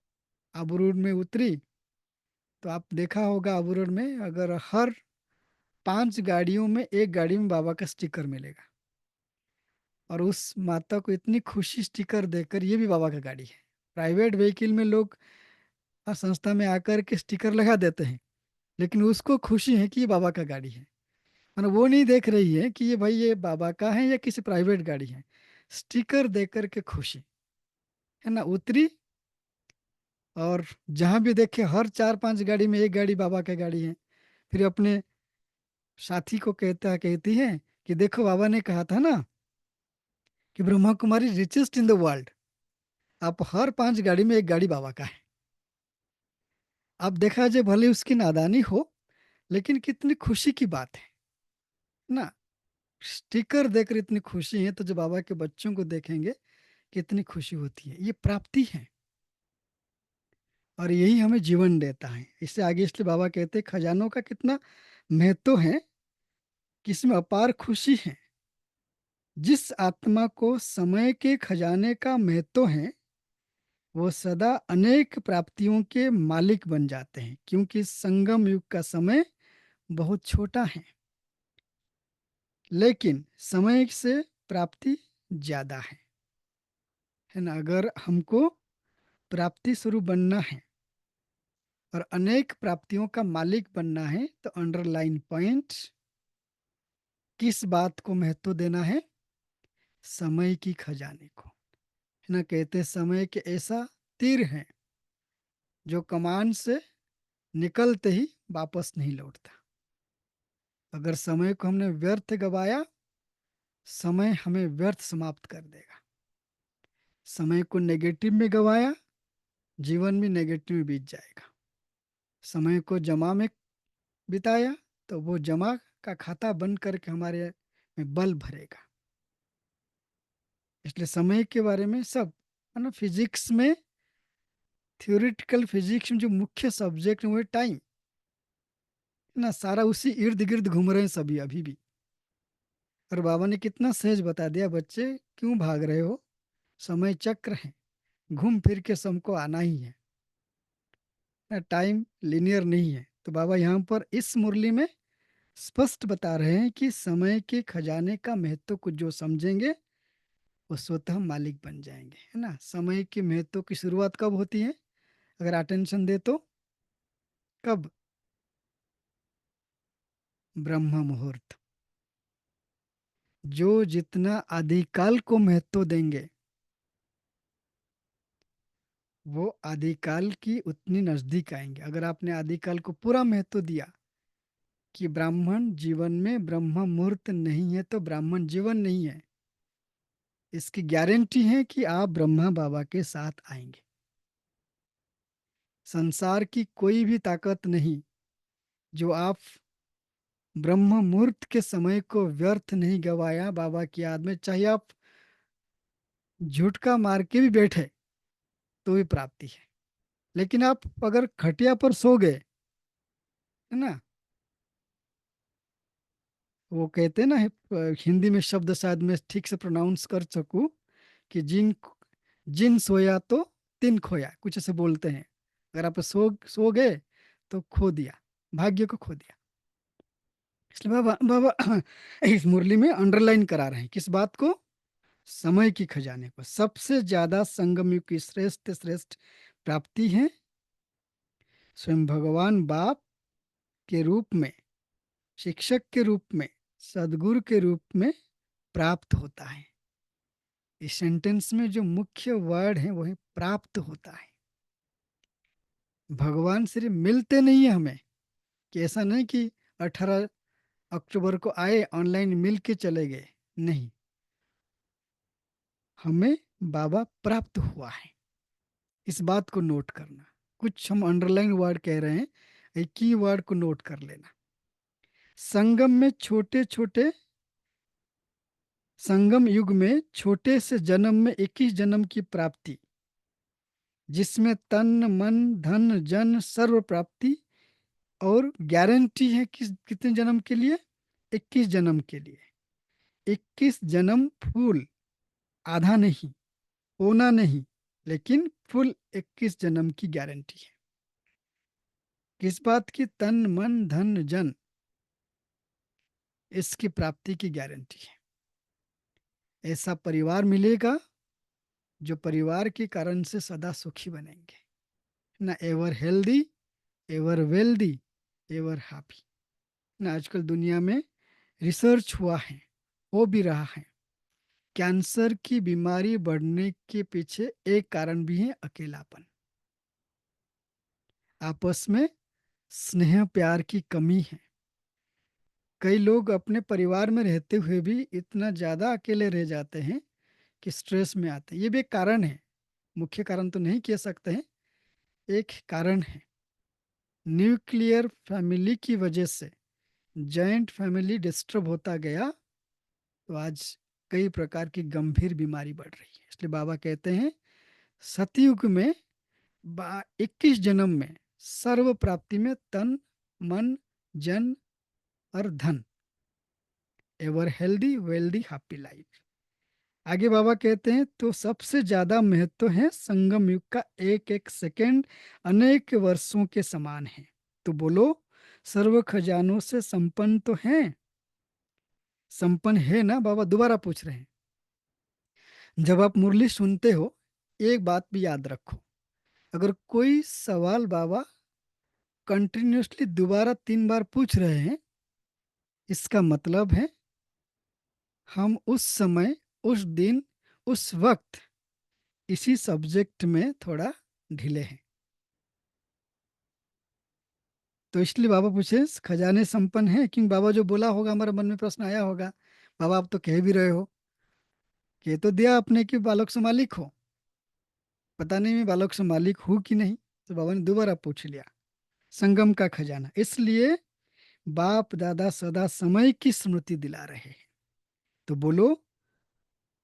आबू रोड में उतरी, तो आप देखा होगा आबू रोड में अगर हर 5 गाड़ियों में एक गाड़ी में बाबा का स्टिकर मिलेगा। और उस माता को इतनी खुशी स्टिकर देकर, ये भी बाबा का गाड़ी है। प्राइवेट व्हीकल में लोग संस्था में आकर के स्टिकर लगा देते हैं, लेकिन उसको खुशी है कि ये बाबा का गाड़ी है। मतलब वो नहीं देख रही है कि ये भाई ये बाबा का है या किसी प्राइवेट गाड़ी है, स्टिकर देकर के खुशी, है ना। उतरी और जहां भी देखे हर 4-5 गाड़ी में एक गाड़ी बाबा का गाड़ी है। फिर अपने साथी को कहती है कि देखो बाबा ने कहा था ना कि Brahma Kumari richest in the world, आप हर 5 गाड़ी में एक गाड़ी बाबा का है। अब देखा जाए भले उसकी नादानी हो, लेकिन कितनी खुशी की बात है ना। स्टिकर देकर इतनी खुशी है, तो जब बाबा के बच्चों को देखेंगे कितनी खुशी होती है। ये प्राप्ति है और यही हमें जीवन देता है। इससे आगे इसलिए बाबा कहते हैं खजानों का कितना महत्व है, किसमें अपार खुशी है। जिस आत्मा को समय के खजाने का महत्व है वो सदा अनेक प्राप्तियों के मालिक बन जाते हैं, क्योंकि संगम युग का समय बहुत छोटा है, लेकिन समय से प्राप्ति ज्यादा है ना। अगर हमको प्राप्ति स्वरूप बनना है और अनेक प्राप्तियों का मालिक बनना है, तो अंडरलाइन पॉइंट, किस बात को महत्व देना है, समय की खजाने को, है ना। कहते समय के ऐसा तीर है जो कमान से निकलते ही वापस नहीं लौटता। अगर समय को हमने व्यर्थ गवाया, समय हमें व्यर्थ समाप्त कर देगा। समय को नेगेटिव में गवाया, जीवन में नेगेटिव में बीत जाएगा। समय को जमा में बिताया तो वो जमा का खाता बन करके हमारे में बल भरेगा। इसलिए समय के बारे में सब, है ना। फिजिक्स में, थियोरिटिकल फिजिक्स में जो मुख्य सब्जेक्ट है वो टाइम, है ना। सारा उसी इर्द गिर्द घूम रहे हैं सभी अभी भी। और बाबा ने कितना सहज बता दिया, बच्चे क्यों भाग रहे हो, समय चक्र है, घूम फिर के सबको आना ही है ना। टाइम लिनियर नहीं है। तो बाबा यहाँ पर इस मुरली में स्पष्ट बता रहे हैं कि समय के खजाने का महत्व को जो समझेंगे वो स्वतः मालिक बन जाएंगे, है ना। समय के महत्व की शुरुआत कब होती है, अगर अटेंशन दे तो कब, ब्रह्म मुहूर्त। जो जितना आदिकाल को महत्व देंगे वो आदिकाल की उतनी नजदीक आएंगे। अगर आपने आदिकाल को पूरा महत्व दिया कि ब्राह्मण जीवन में ब्रह्म मुहूर्त नहीं है तो ब्राह्मण जीवन नहीं है, इसकी गारंटी है कि आप ब्रह्मा बाबा के साथ आएंगे। संसार की कोई भी ताकत नहीं जो आप ब्रह्म मुहूर्त के समय को व्यर्थ नहीं गवाया बाबा की याद में, चाहे आप झुटका मार के भी बैठे तो भी प्राप्ति है। लेकिन आप अगर खटिया पर सो गए, है ना, वो कहते हैं ना, हिंदी में शब्द शायद मैं ठीक से प्रोनाउंस कर सकूं कि जिन जिन सोया तो तिन खोया, कुछ ऐसे बोलते हैं। अगर आप सो सो गए तो खो दिया, भाग्य को खो दिया। इसलिए बाबा बाबा इस मुरली में अंडरलाइन करा रहे हैं किस बात को? समय की खजाने को। सबसे ज्यादा संगम युग की श्रेष्ठ श्रेष्ठ प्राप्ति है स्वयं भगवान बाप के रूप में, शिक्षक के रूप में, सदगुरु के रूप में प्राप्त होता है। इस सेंटेंस में जो मुख्य वर्ड है वो है प्राप्त होता है। भगवान सिर्फ मिलते नहीं है हमें, कि ऐसा नहीं कि 18 अक्टूबर को आए ऑनलाइन मिल के चले गए, नहीं, हमें बाबा प्राप्त हुआ है। इस बात को नोट करना। कुछ हम अंडरलाइन वर्ड कह रहे हैं, एक की वर्ड को नोट कर लेना। संगम में छोटे छोटे संगम युग में छोटे से जन्म में 21 जन्म की प्राप्ति, जिसमें तन मन धन जन सर्व प्राप्ति, और गारंटी है कितने जन्म के लिए? 21 जन्म के लिए। 21 जन्म फुल, आधा नहीं, पौना नहीं, लेकिन फुल 21 जन्म की गारंटी है। किस बात की? तन मन धन जन, इसकी प्राप्ति की गारंटी है। ऐसा परिवार मिलेगा जो परिवार के कारण से सदा सुखी बनेंगे ना, ever healthy, ever wealthy, ever happy ना। आजकल दुनिया में रिसर्च हुआ है, हो भी रहा है, कैंसर की बीमारी बढ़ने के पीछे एक कारण भी है अकेलापन। आपस में स्नेह प्यार की कमी है। कई लोग अपने परिवार में रहते हुए भी इतना ज्यादा अकेले रह जाते हैं कि स्ट्रेस में आते हैं। ये भी एक कारण है, मुख्य कारण तो नहीं कह सकते हैं, एक कारण है। न्यूक्लियर फैमिली की वजह से जॉइंट फैमिली डिस्टर्ब होता गया, तो आज कई प्रकार की गंभीर बीमारी बढ़ रही है। इसलिए बाबा कहते हैं सतयुग में 21 जन्म में सर्व प्राप्ति में तन मन जन और धन, ever healthy wealthy happy life. आगे बाबा कहते हैं तो सबसे ज्यादा महत्व है संगम युग का, एक एक सेकंड अनेक वर्षों के समान है। तो बोलो, सर्व खजानों से संपन्न तो है? संपन्न है ना? बाबा दोबारा पूछ रहे हैं। जब आप मुरली सुनते हो, एक बात भी याद रखो, अगर कोई सवाल बाबा कंटिन्यूसली दोबारा 3 बार पूछ रहे हैं, इसका मतलब है हम उस समय, उस दिन, उस वक्त इसी सब्जेक्ट में थोड़ा ढीले हैं। तो इसलिए बाबा पूछे खजाने संपन्न है, क्योंकि बाबा जो बोला होगा हमारे मन में प्रश्न आया होगा, बाबा आप तो कह भी रहे हो, कह तो दिया आपने कि बालक से मालिक हो, पता नहीं मैं बालक से मालिक हूँ कि नहीं। तो बाबा ने दोबारा पूछ लिया, संगम का खजाना। इसलिए बाप दादा सदा समय की स्मृति दिला रहे हैं। तो बोलो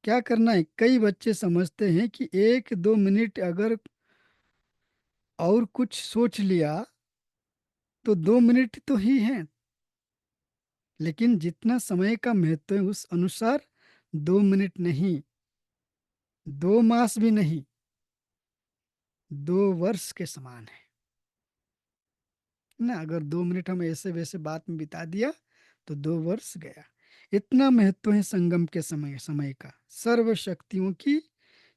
क्या करना है? कई बच्चे समझते हैं कि 1-2 मिनट अगर और कुछ सोच लिया तो 2 मिनट तो ही है, लेकिन जितना समय का महत्व है उस अनुसार 2 मिनट नहीं, 2 मास भी नहीं, 2 वर्ष के समान है ना। अगर 2 मिनट हम ऐसे वैसे बात में बिता दिया तो 2 वर्ष गया। इतना महत्व है संगम के समय समय का, सर्व शक्तियों की,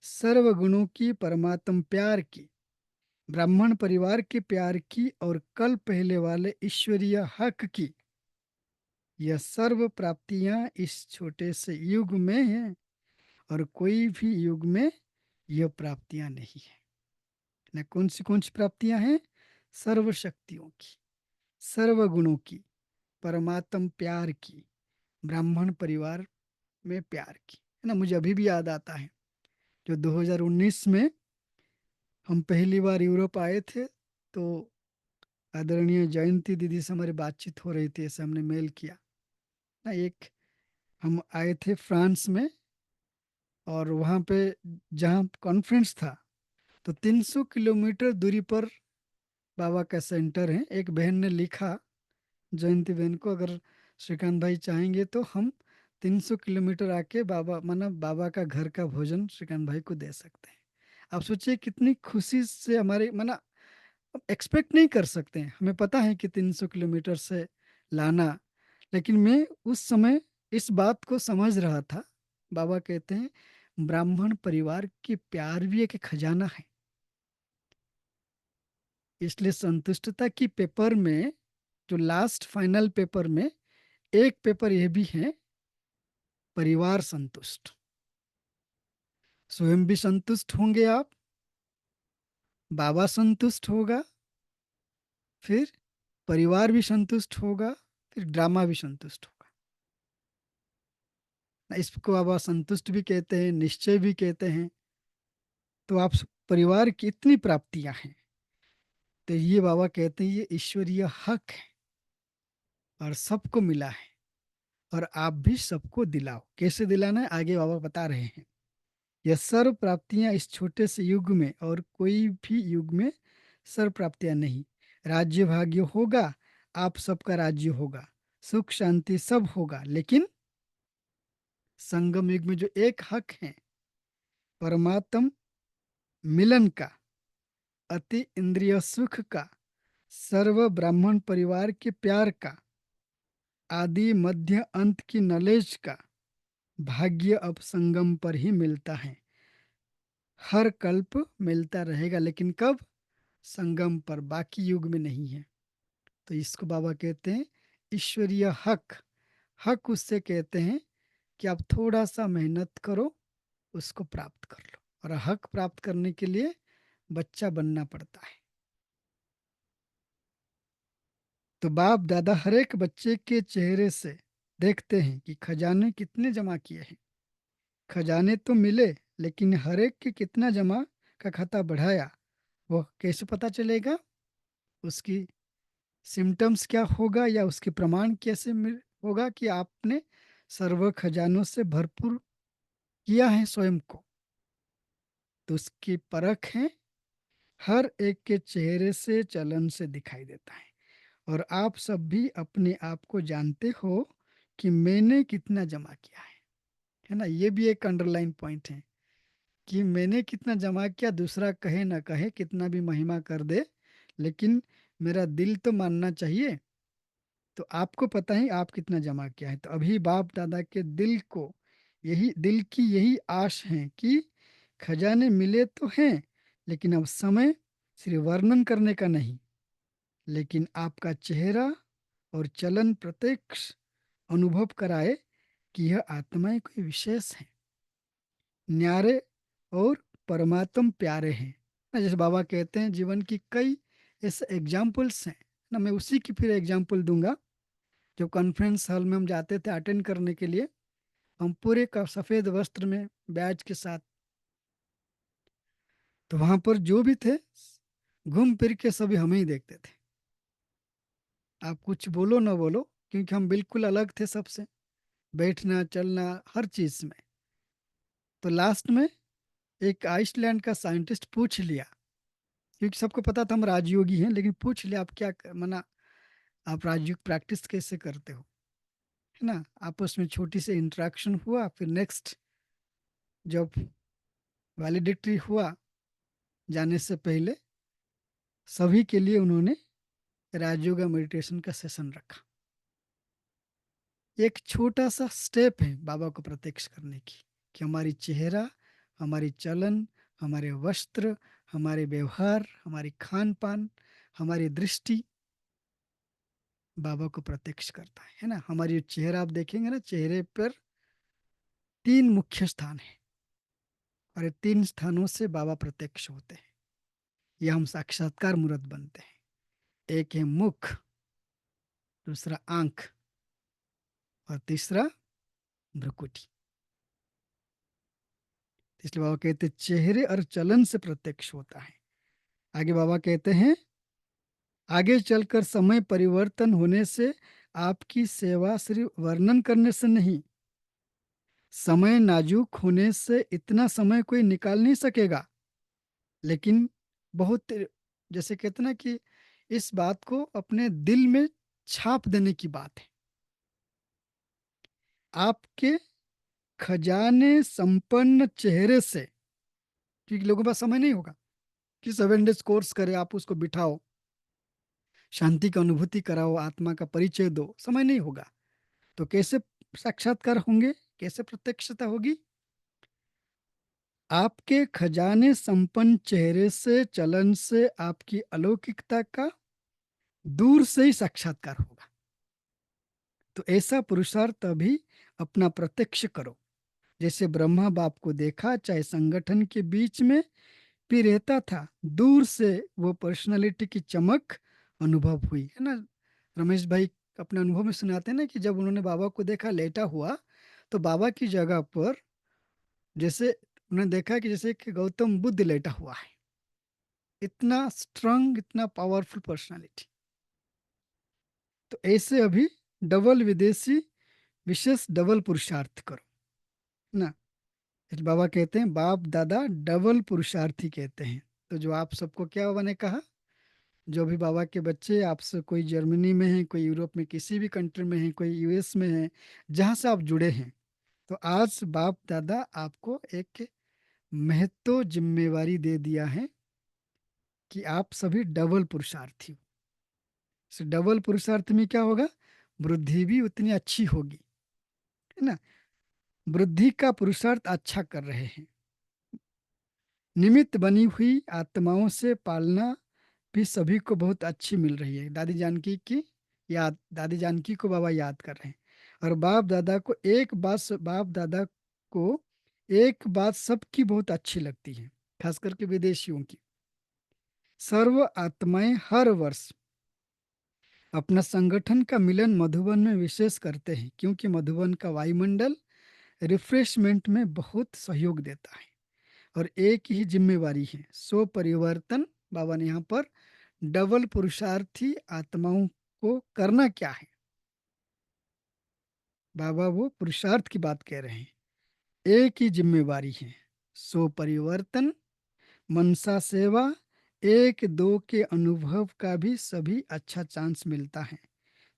सर्व गुणों की, परमात्म प्यार की, ब्राह्मण परिवार के प्यार की, और कल पहले वाले ईश्वरीय हक की। यह सर्व प्राप्तियां इस छोटे से युग में हैं, और कोई भी युग में यह प्राप्तियां नहीं है न। कौन सी प्राप्तियां हैं? सर्व शक्तियों की, सर्व गुणों की, परमात्म प्यार की, ब्राह्मण परिवार में प्यार की, है ना। मुझे अभी भी याद आता है जो 2019 में हम पहली बार यूरोप आए थे, तो आदरणीय जयंती दीदी से हमारी बातचीत हो रही थी, ऐसे हमने मेल किया ना। एक हम आए थे फ्रांस में, और वहाँ पे जहाँ कॉन्फ्रेंस था, तो 300 किलोमीटर दूरी पर बाबा का सेंटर है। एक बहन ने लिखा जयंती बहन को, अगर श्रीकांत भाई चाहेंगे तो हम 300 किलोमीटर आके बाबा माना बाबा का घर का भोजन श्रीकांत भाई को दे सकते हैं। आप सोचिए कितनी खुशी से हमारे माना एक्सपेक्ट नहीं कर सकते हैं। हमें पता है कि 300 किलोमीटर से लाना, लेकिन मैं उस समय इस बात को समझ रहा था। बाबा कहते हैं ब्राह्मण परिवार की प्यार भी एक खजाना है। इसलिए संतुष्टता की पेपर में, जो लास्ट फाइनल पेपर में एक पेपर यह भी है, परिवार संतुष्ट। स्वयं भी संतुष्ट होंगे आप, बाबा संतुष्ट होगा, फिर परिवार भी संतुष्ट होगा, फिर ड्रामा भी संतुष्ट होगा ना। इसको बाबा संतुष्ट भी कहते हैं, निश्चय भी कहते हैं। तो आप परिवार की इतनी प्राप्तियां हैं, तो ये बाबा कहते हैं ये ईश्वरीय हक है और सबको मिला है, और आप भी सबको दिलाओ। कैसे दिलाना है आगे बाबा बता रहे हैं। यह सर्व प्राप्तियां इस छोटे से युग में और कोई भी युग में सर्व प्राप्तियां नहीं। राज्य भाग्य होगा, आप सबका राज्य होगा, सुख शांति सब होगा, लेकिन संगम युग में जो एक हक है, परमात्म मिलन का, अति इंद्रिय सुख का, सर्व ब्राह्मण परिवार के प्यार का, आदि मध्य अंत की नॉलेज का भाग्य अब संगम पर ही मिलता है। हर कल्प मिलता रहेगा, लेकिन कब? संगम पर, बाकी युग में नहीं है। तो इसको बाबा कहते हैं ईश्वरीय हक। हक उससे कहते हैं कि आप थोड़ा सा मेहनत करो, उसको प्राप्त कर लो। और हक प्राप्त करने के लिए बच्चा बनना पड़ता है। तो बाप दादा हर एक बच्चे के चेहरे से देखते हैं कि खजाने कितने जमा किए हैं। खजाने तो मिले, लेकिन हर एक के कितना जमा का खाता बढ़ाया, वो कैसे पता चलेगा? उसकी सिम्टम्स क्या होगा, या उसके प्रमाण कैसे मिल होगा कि आपने सर्व खजानों से भरपूर किया है स्वयं को? तो उसकी परख है, हर एक के चेहरे से, चलन से दिखाई देता है। और आप सब भी अपने आप को जानते हो कि मैंने कितना जमा किया है ना। ये भी एक अंडरलाइन पॉइंट है कि मैंने कितना जमा किया, दूसरा कहे ना कहे, कितना भी महिमा कर दे, लेकिन मेरा दिल तो मानना चाहिए। तो आपको पता है आप कितना जमा किया है। तो अभी बाप दादा के दिल को, यही दिल की यही आश है कि खजाने मिले तो हैं, लेकिन अब समय सिर्फ वर्णन करने का नहीं, लेकिन आपका चेहरा और चलन प्रत्यक्ष अनुभव कराए कि यह आत्माएं कोई विशेष है, न्यारे और परमात्म प्यारे हैं ना। जैसे बाबा कहते हैं जीवन की कई ऐसे एग्जाम्पल्स हैं ना। मैं उसी की फिर एग्जाम्पल दूंगा। जो कॉन्फ्रेंस हॉल में हम जाते थे अटेंड करने के लिए, हम पूरे का सफ़ेद वस्त्र में बैज के साथ, तो वहां पर जो भी थे घूम फिर के सभी हमें ही देखते थे। आप कुछ बोलो ना बोलो, क्योंकि हम बिल्कुल अलग थे सबसे, बैठना चलना हर चीज में। तो लास्ट में एक आइसलैंड का साइंटिस्ट पूछ लिया, क्योंकि सबको पता था हम राजयोगी हैं, लेकिन पूछ लिया आप क्या मना, आप राजयोग प्रैक्टिस कैसे करते हो, है ना। आपस में छोटी सी इंटरेक्शन हुआ, फिर नेक्स्ट जब वैलिडिटी हुआ जाने से पहले, सभी के लिए उन्होंने राजयोगा मेडिटेशन का सेशन रखा। एक छोटा सा स्टेप है बाबा को प्रत्यक्ष करने की, कि हमारी चेहरा, हमारी चलन, हमारे वस्त्र, हमारे व्यवहार, हमारी खान पान, हमारी दृष्टि बाबा को प्रत्यक्ष करता है ना। हमारी चेहरा आप देखेंगे ना, चेहरे पर 3 मुख्य स्थान है, और ये 3 स्थानों से बाबा प्रत्यक्ष होते हैं। यह हम साक्षात्कार मूर्त बनते हैं। एक है मुख, दूसरा आंख, और तीसरा भ्रुकुटी। इसलिए बाबा कहते हैं चेहरे और चलन से प्रत्यक्ष होता है। आगे बाबा कहते हैं आगे चलकर समय परिवर्तन होने से आपकी सेवा सिर्फ वर्णन करने से नहीं, समय नाजुक होने से इतना समय कोई निकाल नहीं सकेगा, लेकिन बहुत, जैसे कहते ना कि इस बात को अपने दिल में छाप देने की बात है। आपके खजाने संपन्न चेहरे से, क्योंकि लोगों के पास समय नहीं होगा कि 7 डेज कोर्स करे, आप उसको बिठाओ, शांति की अनुभूति कराओ, आत्मा का परिचय दो, समय नहीं होगा। तो कैसे साक्षात्कार होंगे, कैसे प्रत्यक्षता होगी? आपके खजाने संपन्न चेहरे से, चलन से आपकी अलौकिकता का दूर से ही साक्षात्कार होगा। तो ऐसा पुरुषार्थ अभी अपना प्रत्यक्ष करो। जैसे ब्रह्मा बाप को देखा, चाहे संगठन के बीच में भी रहता था, दूर से वो पर्सनालिटी की चमक अनुभव हुई, है ना। रमेश भाई अपने अनुभव में सुनाते हैं ना कि जब उन्होंने बाबा को देखा लेटा हुआ, तो बाबा की जगह पर जैसे उन्होंने देखा कि जैसे कि गौतम बुद्ध लेटा हुआ है। इतना स्ट्रांग, इतना पावरफुल पर्सनालिटी। तो ऐसे अभी डबल विदेशी विशेष डबल पुरुषार्थ करो ना। इस बाबा कहते हैं, बाप दादा डबल पुरुषार्थी कहते हैं। तो जो आप सबको क्या बाबा ने कहा, जो भी बाबा के बच्चे आपसे, कोई जर्मनी में है, कोई यूरोप में किसी भी कंट्री में है, कोई यूएस में है, जहाँ से आप जुड़े हैं, तो आज बाप दादा आपको एक महत्व जिम्मेवारी दे दिया है कि आप सभी डबल पुरुषार्थी हो। इस डबल पुरुषार्थ में क्या होगा, वृद्धि भी उतनी अच्छी होगी, है ना। वृद्धि का पुरुषार्थ अच्छा कर रहे हैं। निमित्त बनी हुई आत्माओं से पालना भी सभी को बहुत अच्छी मिल रही है। दादी जानकी की याद, दादी जानकी को बाबा याद कर रहे हैं। और बाप दादा को एक बात सबकी बहुत अच्छी लगती है, खास करके विदेशियों की। सर्व आत्माएं हर वर्ष अपना संगठन का मिलन मधुबन में विशेष करते हैं, क्योंकि मधुबन का वायुमंडल रिफ्रेशमेंट में बहुत सहयोग देता है। और एक ही जिम्मेवारी है, सो परिवर्तन। बाबा ने यहाँ पर डबल पुरुषार्थी आत्माओं को करना क्या है, बाबा वो पुरुषार्थ की बात कह रहे हैं। एक ही जिम्मेवारी है, सो परिवर्तन, मनसा सेवा, एक दो के अनुभव का भी सभी अच्छा चांस मिलता है।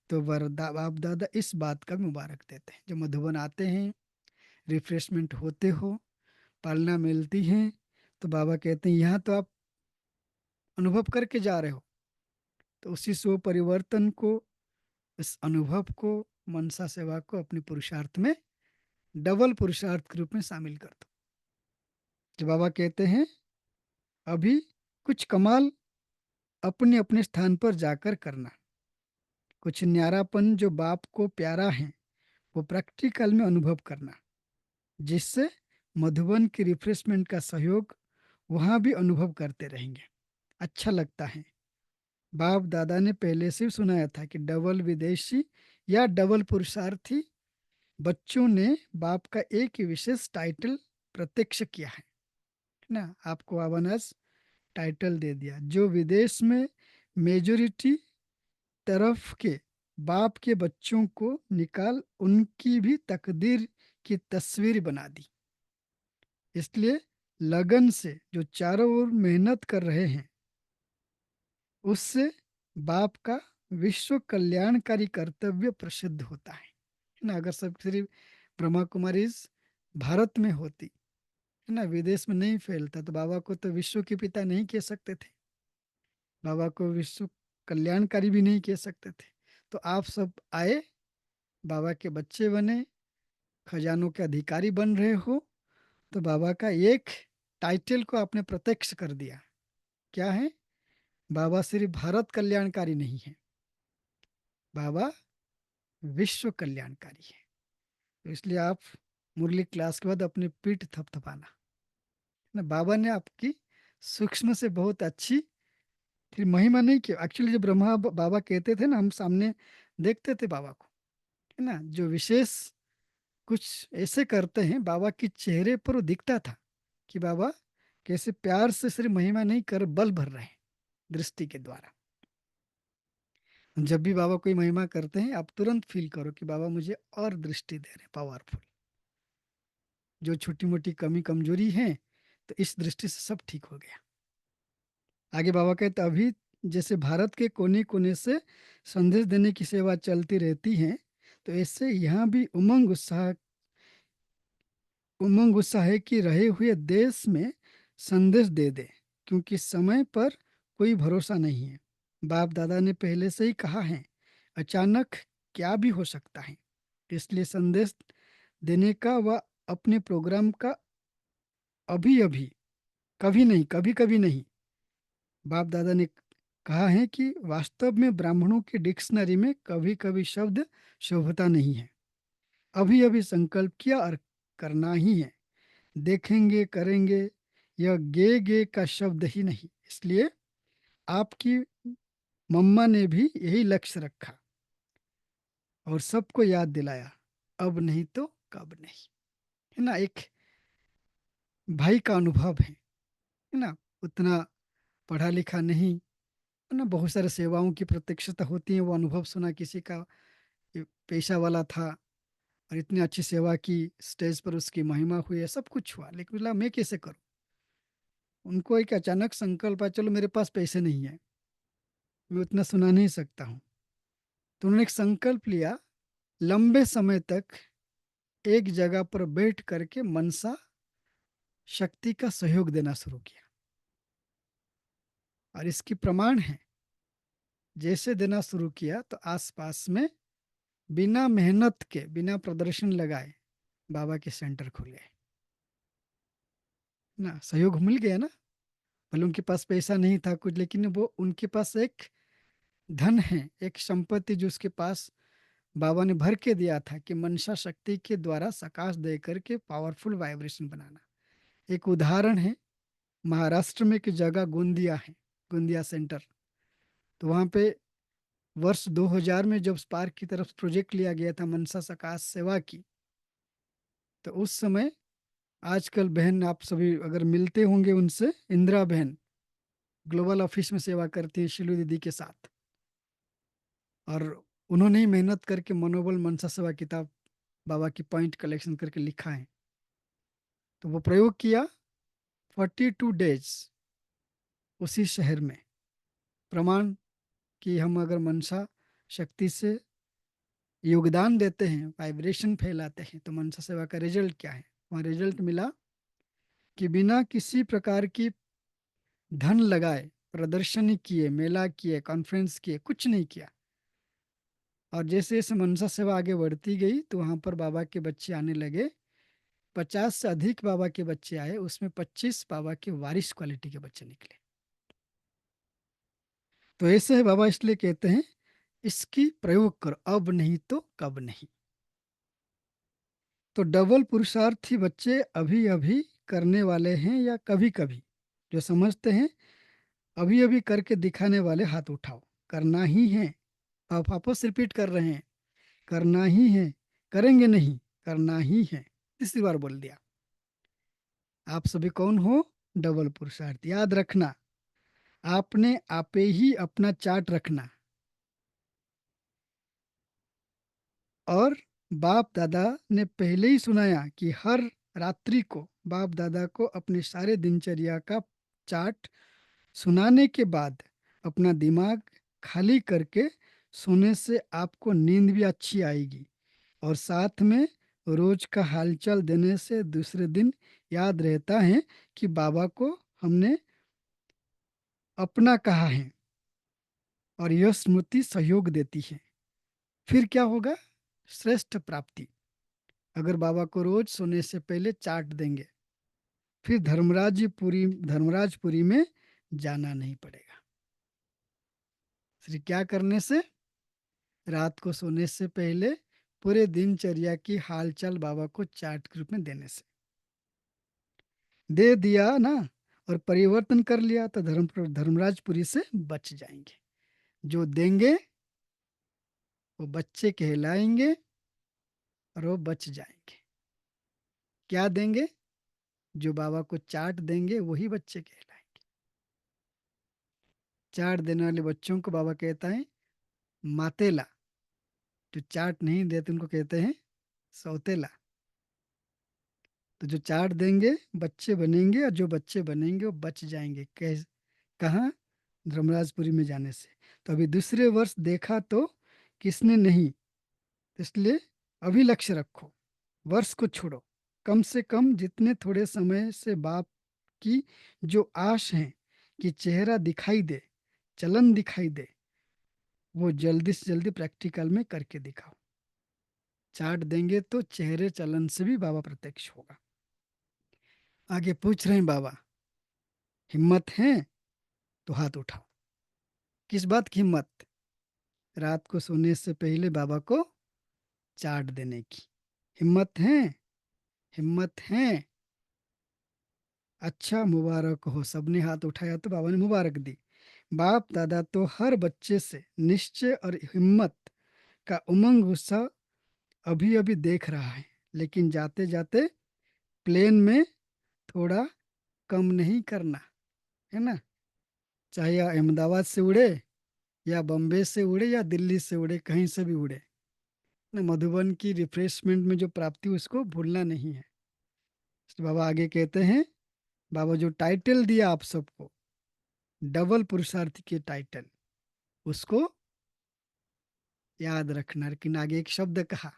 तो वरदा बाप दादा इस बात का भी मुबारक देते हैं। जब मधुबन आते हैं, रिफ्रेशमेंट होते हो, पालना मिलती है, तो बाबा कहते हैं यहाँ तो आप अनुभव करके जा रहे हो, तो उसी स्व परिवर्तन को, इस अनुभव को, मनसा सेवा को अपने पुरुषार्थ में डबल पुरुषार्थ के रूप में शामिल कर दो। जो बाबा कहते हैं, अभी कुछ कमाल अपने अपने स्थान पर जाकर करना, कुछ न्यारापन जो बाप को प्यारा है वो प्रैक्टिकल में अनुभव करना, जिससे मधुबन की रिफ्रेशमेंट का सहयोग वहाँ भी अनुभव करते रहेंगे। अच्छा लगता है। बाप दादा ने पहले से ही सुनाया था कि डबल विदेशी या डबल पुरुषार्थी बच्चों ने बाप का एक ही विशेष टाइटल प्रत्यक्ष किया है ना। आपको बाबा ने आज टाइटल दे दिया, जो विदेश में मेजोरिटी तरफ के बाप के बच्चों को निकाल उनकी भी तकदीर की तस्वीर बना दी। इसलिए लगन से जो चारों ओर मेहनत कर रहे हैं, उससे बाप का विश्व कल्याणकारी कर्तव्य प्रसिद्ध होता है ना। अगर सब सिर्फ ब्रह्मा कुमारी भारत में होती, है ना, विदेश में नहीं फैलता, तो बाबा को तो विश्व के पिता नहीं कह सकते थे, बाबा को विश्व कल्याणकारी भी नहीं कह सकते थे। तो आप सब आए, बाबा के बच्चे बने, खजानों के अधिकारी बन रहे हो, तो बाबा का एक टाइटल को आपने प्रत्यक्ष कर दिया। क्या है, बाबा सिर्फ भारत कल्याणकारी नहीं है, बाबा विश्व कल्याणकारी है। तो इसलिए आप मुरली क्लास के बाद अपनी पीठ थपथपाना ना। बाबा ने आपकी सूक्ष्म से बहुत अच्छी फिर महिमा नहीं की। एक्चुअली जब बाबा कहते थे ना, हम सामने देखते थे बाबा को, है ना, जो विशेष कुछ ऐसे करते हैं, बाबा के चेहरे पर वो दिखता था कि बाबा कैसे प्यार से सिर्फ महिमा नहीं कर, बल भर रहे हैं दृष्टि के द्वारा। जब भी बाबा कोई महिमा करते हैं आप तुरंत फील करो कि बाबा मुझे और दृष्टि दे रहे, पावरफुल। जो छोटी मोटी कमी कमजोरी है तो इस दृष्टि से सब ठीक हो गया। आगे बाबा कहते अभी जैसे भारत के कोने कोने से संदेश देने की सेवा चलती रहती है, तो ऐसे यहाँ भी उमंग उत्साह है कि रहे हुए देश में संदेश दे दे, क्योंकि समय पर कोई भरोसा नहीं है। बाप दादा ने पहले से ही कहा है, अचानक क्या भी हो सकता है, इसलिए संदेश देने का व अपने प्रोग्राम का अभी अभी, कभी नहीं, कभी कभी नहीं। बाप दादा ने कहा है कि वास्तव में ब्राह्मणों की डिक्शनरी में कभी कभी शब्द शोभता नहीं है। अभी अभी संकल्प किया और करना ही है। देखेंगे करेंगे, यह गे गे का शब्द ही नहीं। इसलिए आपकी मम्मा ने भी यही लक्ष्य रखा और सबको याद दिलाया, अब नहीं तो कब नहीं। है ना, एक भाई का अनुभव है ना। उतना पढ़ा लिखा नहीं, है ना, बहुत सारे सेवाओं की प्रत्यक्षता होती है, वो अनुभव सुना किसी का, ये पेशा वाला था और इतनी अच्छी सेवा की, स्टेज पर उसकी महिमा हुई है, सब कुछ हुआ, लेकिन बोला मैं कैसे करूं। उनको एक अचानक संकल्प आया, चलो मेरे पास पैसे नहीं है, मैं उतना सुना नहीं सकता हूँ। तो उन्होंने एक संकल्प लिया, लंबे समय तक एक जगह पर बैठ करके मनसा शक्ति का सहयोग देना शुरू किया। और इसकी प्रमाण है, जैसे देना शुरू किया तो आसपास में बिना मेहनत के, बिना प्रदर्शन लगाए बाबा के सेंटर खुल गए ना। सहयोग मिल गया ना। भले उनके पास पैसा नहीं था कुछ, लेकिन वो उनके पास एक धन है, एक संपत्ति जो उसके पास बाबा ने भर के दिया था कि मनसा शक्ति के द्वारा सकाश दे करके पावरफुल वाइब्रेशन बनाना। एक उदाहरण है, महाराष्ट्र में एक जगह गोंदिया है, गोंदिया सेंटर। तो वहाँ पे वर्ष 2000 में जब स्पार्क की तरफ प्रोजेक्ट लिया गया था मनसा सकाश सेवा की, तो उस समय आजकल बहन आप सभी अगर मिलते होंगे उनसे, इंदिरा बहन ग्लोबल ऑफिस में सेवा करती है शिलू दीदी के साथ। और उन्होंने ही मेहनत करके मनोबल मनसा सेवा किताब बाबा की पॉइंट कलेक्शन करके लिखा है। तो वो प्रयोग किया 42 डेज उसी शहर में, प्रमाण कि हम अगर मनसा शक्ति से योगदान देते हैं, वाइब्रेशन फैलाते हैं, तो मनसा सेवा का रिजल्ट क्या है। वहाँ रिजल्ट मिला कि बिना किसी प्रकार की धन लगाए, प्रदर्शनी किए, मेला किए, कॉन्फ्रेंस किए, कुछ नहीं किया। और जैसे जैसे मनसा सेवा आगे बढ़ती गई तो वहाँ पर बाबा के बच्चे आने लगे। 50 से अधिक बाबा के बच्चे आए, उसमें 25 बाबा के वारिस क्वालिटी के बच्चे निकले। तो ऐसे है बाबा, इसलिए कहते हैं इसकी प्रयोग करो, अब नहीं तो कब नहीं। तो डबल पुरुषार्थी बच्चे अभी अभी करने वाले हैं या कभी कभी, जो समझते हैं अभी अभी करके दिखाने वाले हाथ उठाओ। करना ही है, आप वापस रिपीट कर रहे हैं, करना ही है, करेंगे नहीं, करना ही है। तीसरी बार बोल दिया। आप सभी कौन हो, डबल पुरुषार्थ। याद रखना, आपने आपे ही अपना चार्ट रखना। और बाप दादा ने पहले ही सुनाया कि हर रात्रि को बाप दादा को अपने सारे दिनचर्या का चार्ट सुनाने के बाद अपना दिमाग खाली करके सोने से आपको नींद भी अच्छी आएगी। और साथ में रोज का हालचाल देने से दूसरे दिन याद रहता है कि बाबा को हमने अपना कहा है, और यह स्मृति सहयोग देती है। फिर क्या होगा, श्रेष्ठ प्राप्ति। अगर बाबा को रोज सोने से पहले चार्ट देंगे, फिर धर्मराजपुरी में जाना नहीं पड़ेगा। फिर क्या करने से, रात को सोने से पहले पूरे दिनचर्या की हालचाल बाबा को चार्ट के रूप में देने से। दे दिया ना और परिवर्तन कर लिया तो धर्मराजपुरी से बच जाएंगे। जो देंगे वो बच्चे कहलाएंगे और वो बच जाएंगे। क्या देंगे, जो बाबा को चार्ट देंगे वही बच्चे कहलाएंगे। चार्ट देने वाले बच्चों को बाबा कहता है मातेला, जो चाट नहीं देते उनको कहते हैं सौतेला। तो जो चाट देंगे बच्चे बनेंगे, और जो बच्चे बनेंगे वो बच जाएंगे। कहाँ? धर्मराजपुरी में जाने से। तो अभी दूसरे वर्ष देखा तो किसने नहीं, तो इसलिए अभी लक्ष्य रखो, वर्ष को छोड़ो। कम से कम जितने थोड़े समय से बाप की जो आश है कि चेहरा दिखाई दे, चलन दिखाई दे, वो जल्दी से जल्दी प्रैक्टिकल में करके दिखाओ। चार्ट देंगे तो चेहरे चलन से भी बाबा प्रत्यक्ष होगा। आगे पूछ रहे हैं बाबा, हिम्मत है तो हाथ उठाओ। किस बात की हिम्मत? रात को सोने से पहले बाबा को चार्ट देने की हिम्मत है? हिम्मत है? अच्छा, मुबारक हो। सबने हाथ उठाया तो बाबा ने मुबारक दी। बाप दादा तो हर बच्चे से निश्चय और हिम्मत का उमंग उत्साह अभी अभी देख रहा है, लेकिन जाते जाते प्लेन में थोड़ा कम नहीं करना है ना। चाहे अहमदाबाद से उड़े, या बम्बे से उड़े, या दिल्ली से उड़े, कहीं से भी उड़े ना, मधुबन की रिफ्रेशमेंट में जो प्राप्ति उसको भूलना नहीं है। तो बाबा आगे कहते हैं, बाबा जो टाइटल दिया आप सबको, डबल पुरुषार्थी के टाइटल, उसको याद रखना। लेकिन आगे एक शब्द कहा,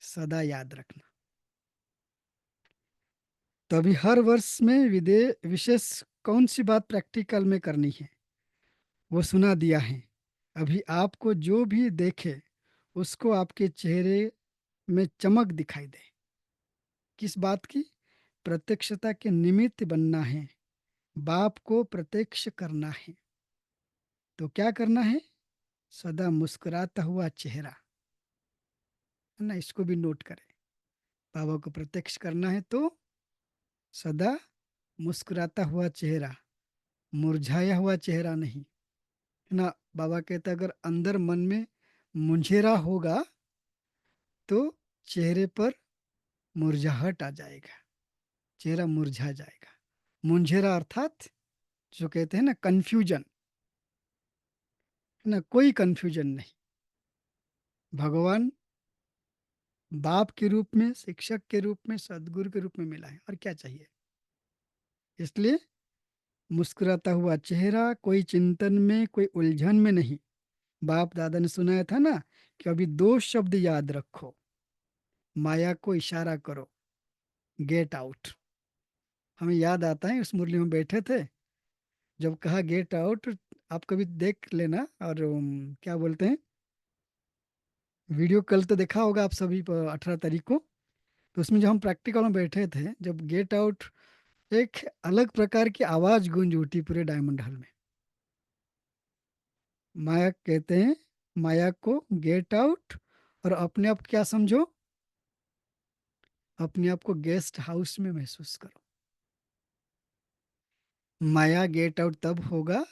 सदा याद रखना। तो अभी हर वर्ष में विशेष कौन सी बात प्रैक्टिकल में करनी है वो सुना दिया है। अभी आपको जो भी देखे उसको आपके चेहरे में चमक दिखाई दे। किस बात की? प्रत्यक्षता के निमित्त बनना है, बाप को प्रत्यक्ष करना है। तो क्या करना है? सदा मुस्कुराता हुआ चेहरा, है ना, इसको भी नोट करें। बाबा को प्रत्यक्ष करना है तो सदा मुस्कुराता हुआ चेहरा, मुरझाया हुआ चेहरा नहीं, है ना। बाबा कहते अगर अंदर मन में मुंझेरा होगा तो चेहरे पर मुरझाहट आ जाएगा, चेहरा मुरझा जाएगा। मुंझेरा अर्थात जो कहते हैं ना कंफ्यूजन, है ना, कोई कंफ्यूजन नहीं। भगवान बाप के रूप में, शिक्षक के रूप में, सदगुरु के रूप में मिला है, और क्या चाहिए। इसलिए मुस्कुराता हुआ चेहरा, कोई चिंतन में, कोई उलझन में नहीं। बाप दादा ने सुनाया था ना कि अभी दो शब्द याद रखो, माया को इशारा करो, गेट आउट। हमें याद आता है उस मुरली में बैठे थे जब कहा गेट आउट। आप कभी देख लेना, और क्या बोलते हैं, वीडियो कल तो देखा होगा आप सभी 18 तारीख को। तो उसमें जब हम प्रैक्टिकल में बैठे थे, जब गेट आउट, एक अलग प्रकार की आवाज गूंज उठी पूरे डायमंड हॉल में। माया कहते हैं, माया को गेट आउट, और अपने आप क्या समझो, अपने आप को गेस्ट हाउस में महसूस करो। माया गेट आउट तब होगा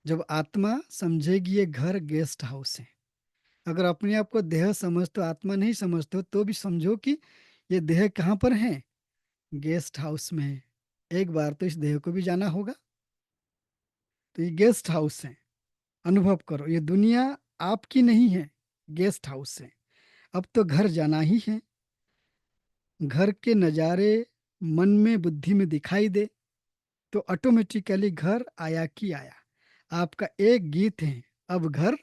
जब आत्मा समझेगी ये घर गेस्ट हाउस है। अगर अपने आप को देह समझते हो, आत्मा नहीं समझते हो, तो भी समझो कि ये देह कहाँ पर है, गेस्ट हाउस में है। एक बार तो इस देह को भी जाना होगा। तो ये गेस्ट हाउस है, अनुभव करो। ये दुनिया आपकी नहीं है, गेस्ट हाउस है। अब तो घर जाना ही है। घर के नज़ारे मन में, बुद्धि में दिखाई दे तो ऑटोमेटिकली घर आया कि आया। आपका एक गीत है, अब घर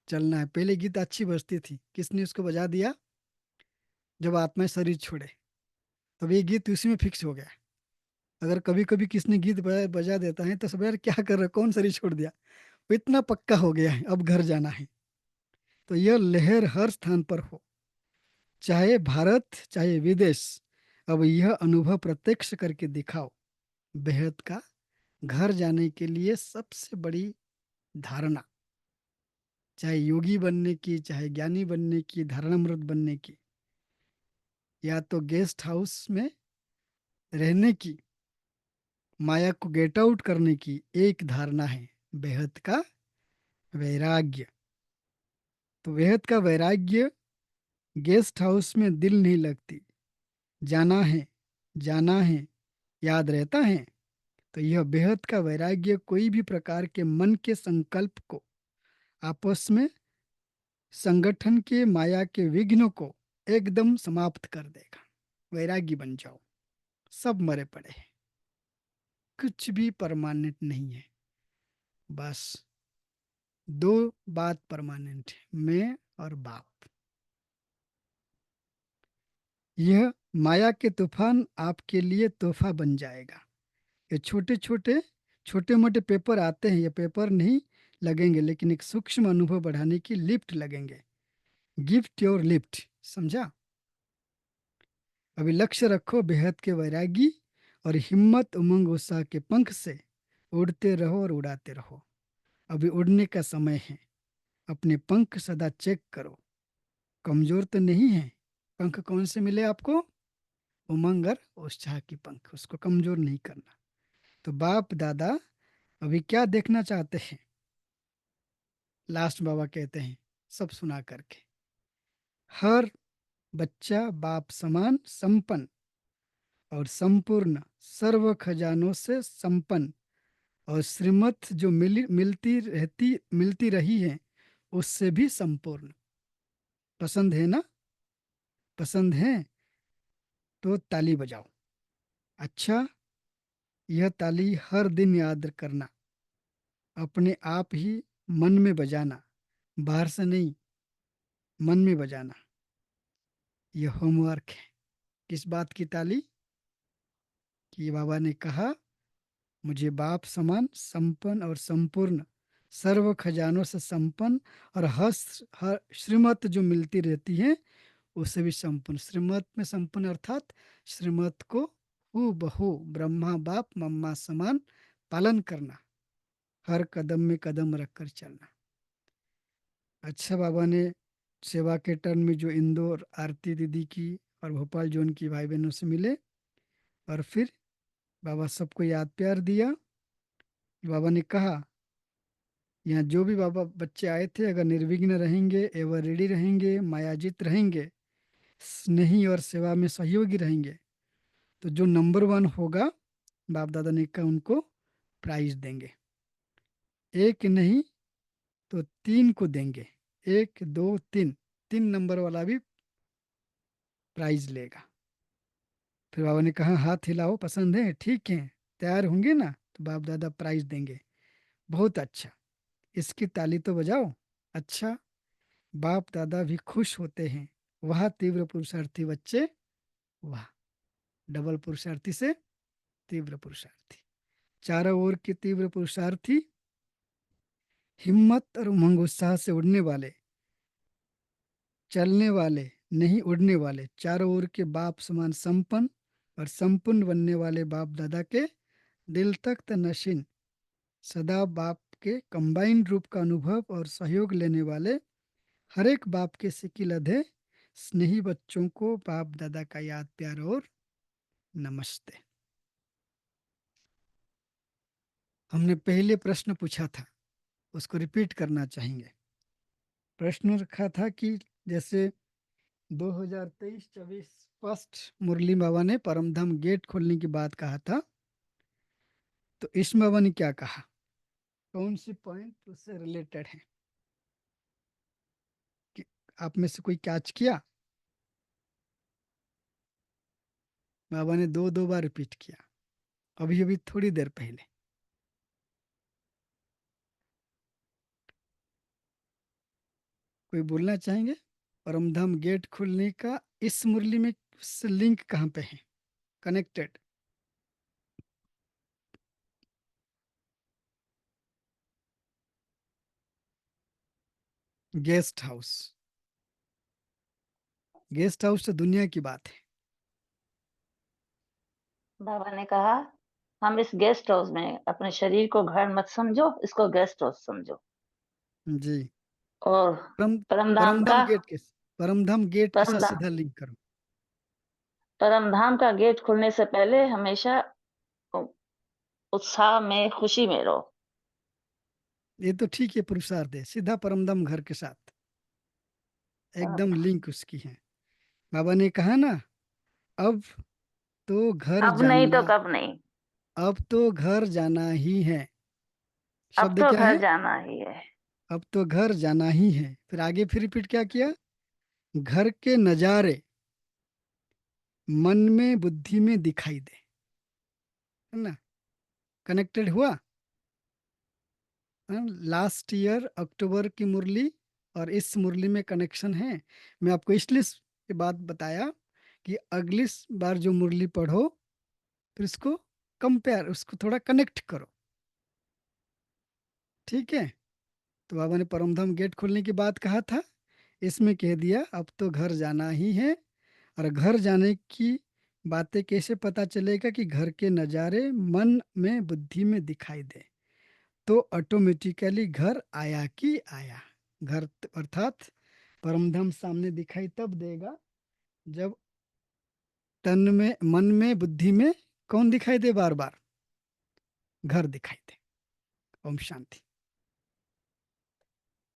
चलना है। पहले गीत अच्छी बजती थी, किसने उसको बजा दिया? जब आत्मा शरीर छोड़े, तब ये गीत उसी में फिक्स हो गया। अगर कभी कभी किसने गीत बजा देता है तो सब यार क्या कर रहे हो, कौन शरीर छोड़ दिया। वो इतना पक्का हो गया है, अब घर जाना है। तो यह लहर हर स्थान पर हो, चाहे भारत चाहे विदेश। अब यह अनुभव प्रत्यक्ष करके दिखाओ। बेहद का घर जाने के लिए सबसे बड़ी धारणा, चाहे योगी बनने की, चाहे ज्ञानी बनने की, धारणामृत बनने की, या तो गेस्ट हाउस में रहने की, माया को गेट आउट करने की एक धारणा है, बेहद का वैराग्य। तो बेहद का वैराग्य, गेस्ट हाउस में दिल नहीं लगती, जाना है, जाना है, याद रहता है। तो यह बेहद का वैराग्य कोई भी प्रकार के मन के संकल्प को आपस में संगठन के माया के विघ्नों को एकदम समाप्त कर देगा। वैरागी बन जाओ। सब मरे पड़े हैं, कुछ भी परमानेंट नहीं है। बस दो बात परमानेंट है, मैं और बाप। यह माया के तूफान आपके लिए तोहफा बन जाएगा। ये छोटे छोटे छोटे मोटे पेपर आते हैं, ये पेपर नहीं लगेंगे, लेकिन एक सूक्ष्म अनुभव बढ़ाने की लिफ्ट लगेंगे। गिफ्ट योर लिफ्ट, समझा? अभी लक्ष्य रखो बेहद के वैरागी, और हिम्मत उमंग उत्साह के पंख से उड़ते रहो और उड़ाते रहो। अभी उड़ने का समय है। अपने पंख सदा चेक करो, कमजोर तो नहीं है। पंख कौन से मिले आपको? उमंग और उत्साह की पंख, उसको कमजोर नहीं करना। तो बाप दादा अभी क्या देखना चाहते हैं? लास्ट बाबा कहते हैं, सब सुना करके, हर बच्चा बाप समान संपन्न और संपूर्ण, सर्व खजानों से संपन्न, और श्रीमत जो मिलती रही है उससे भी संपूर्ण। पसंद है ना? पसंद है तो ताली बजाओ। अच्छा, यह ताली हर दिन याद करना, अपने आप ही मन में बजाना, बाहर से नहीं, मन में बजाना। यह होमवर्क है। किस बात की ताली? कि बाबा ने कहा, मुझे बाप समान संपन्न और संपूर्ण, सर्व खजानों से संपन्न, और हर श्रीमत जो मिलती रहती है उससे भी संपन्न। श्रीमत में संपन्न अर्थात श्रीमत को हू बहू ब्रह्मा बाप मम्मा समान पालन करना, हर कदम में कदम रखकर चलना। अच्छा, बाबा ने सेवा के टर्न में जो इंदौर आरती दीदी की और भोपाल जोन की भाई बहनों से मिले, और फिर बाबा सबको याद प्यार दिया। बाबा ने कहा, यहाँ जो भी बाबा बच्चे आए थे, अगर निर्विघ्न रहेंगे, एवर रेडी रहेंगे, मायाजित रहेंगे, स्नेही और सेवा में सहयोगी रहेंगे, तो जो नंबर 1 होगा, बाप दादा ने कहा उनको प्राइज देंगे। एक नहीं तो 3 को देंगे। 1 2 3, 3 नंबर वाला भी प्राइज लेगा। फिर बाबा ने कहा, हाथ हिलाओ, पसंद है? ठीक है, तैयार होंगे ना? तो बाप दादा प्राइज देंगे। बहुत अच्छा, इसकी ताली तो बजाओ। अच्छा, बाप दादा भी खुश होते हैं। वह तीव्र पुरुषार्थी बच्चे, वाह, डबल पुरुषार्थी से तीव्र पुरुषार्थी, चारों ओर के तीव्र पुरुषार्थी, हिम्मत और उमंग उत्साह से उड़ने वाले, चलने वाले नहीं उड़ने वाले, चारों ओर के बाप समान संपन्न और संपूर्ण बनने वाले बाप दादा के दिल तक नशीन, सदा बाप के कंबाइंड रूप का अनुभव और सहयोग लेने वाले, हर एक बाप के सिकी लधे स्नेही बच्चों को बाप दादा का याद प्यार और नमस्ते। हमने पहले प्रश्न पूछा था, उसको रिपीट करना चाहेंगे। प्रश्न रखा था कि जैसे 2023-24 फर्स्ट मुरली बाबा ने परमधाम गेट खोलने की बात कहा था, तो इस बाबा ने क्या कहा? कौन सी पॉइंट उससे रिलेटेड है? कि आप में से कोई कैच किया? बाबा ने दो दो बार रिपीट किया, अभी अभी थोड़ी देर पहले। कोई बोलना चाहेंगे? परमधाम गेट खुलने का इस मुरली में लिंक कहाँ पे है connected? Guest house. Guest house तो दुनिया की बात है। बाबा ने कहा, हम इस गेस्ट हाउस में अपने शरीर को घर मत समझो, इसको गेस्ट हाउस समझो। जी। और परम परमधाम परमधाम का गेट के परमधाम गेट के साथ परमधाम सीधा लिंक करो। परमधाम का गेट खुलने से पहले हमेशा उत्साह में, खुशी में रहो। ये तो ठीक है, पुरुषार्थ है, सीधा परमधाम घर के साथ एकदम लिंक उसकी है। बाबा ने कहा ना, अब तो घर अब नहीं तो जाना, कब नहीं, अब तो घर जाना ही है। अब शब्द तो क्या घर है? जाना ही है। अब तो घर जाना ही है। फिर आगे फिर रिपीट क्या किया, घर के नजारे मन में बुद्धि में दिखाई दे, है ना, कनेक्टेड हुआ। लास्ट ईयर अक्टूबर की मुरली और इस मुरली में कनेक्शन है। मैं आपको इसलिए ये बात बताया कि अगली बार जो मुरली पढ़ो फिर उसको कंपेयर, उसको थोड़ा कनेक्ट करो, ठीक है। तो बाबा ने परमधाम गेट खोलने की बात कहा था, इसमें कह दिया अब तो घर जाना ही है। और घर जाने की बातें कैसे पता चलेगा कि घर के नज़ारे मन में बुद्धि में दिखाई दे, तो ऑटोमेटिकली घर आया कि आया। घर अर्थात परमधाम सामने दिखाई तब देगा जब तन में मन में बुद्धि में कौन दिखाई दे, बार बार घर दिखाई दे। ओम शांति।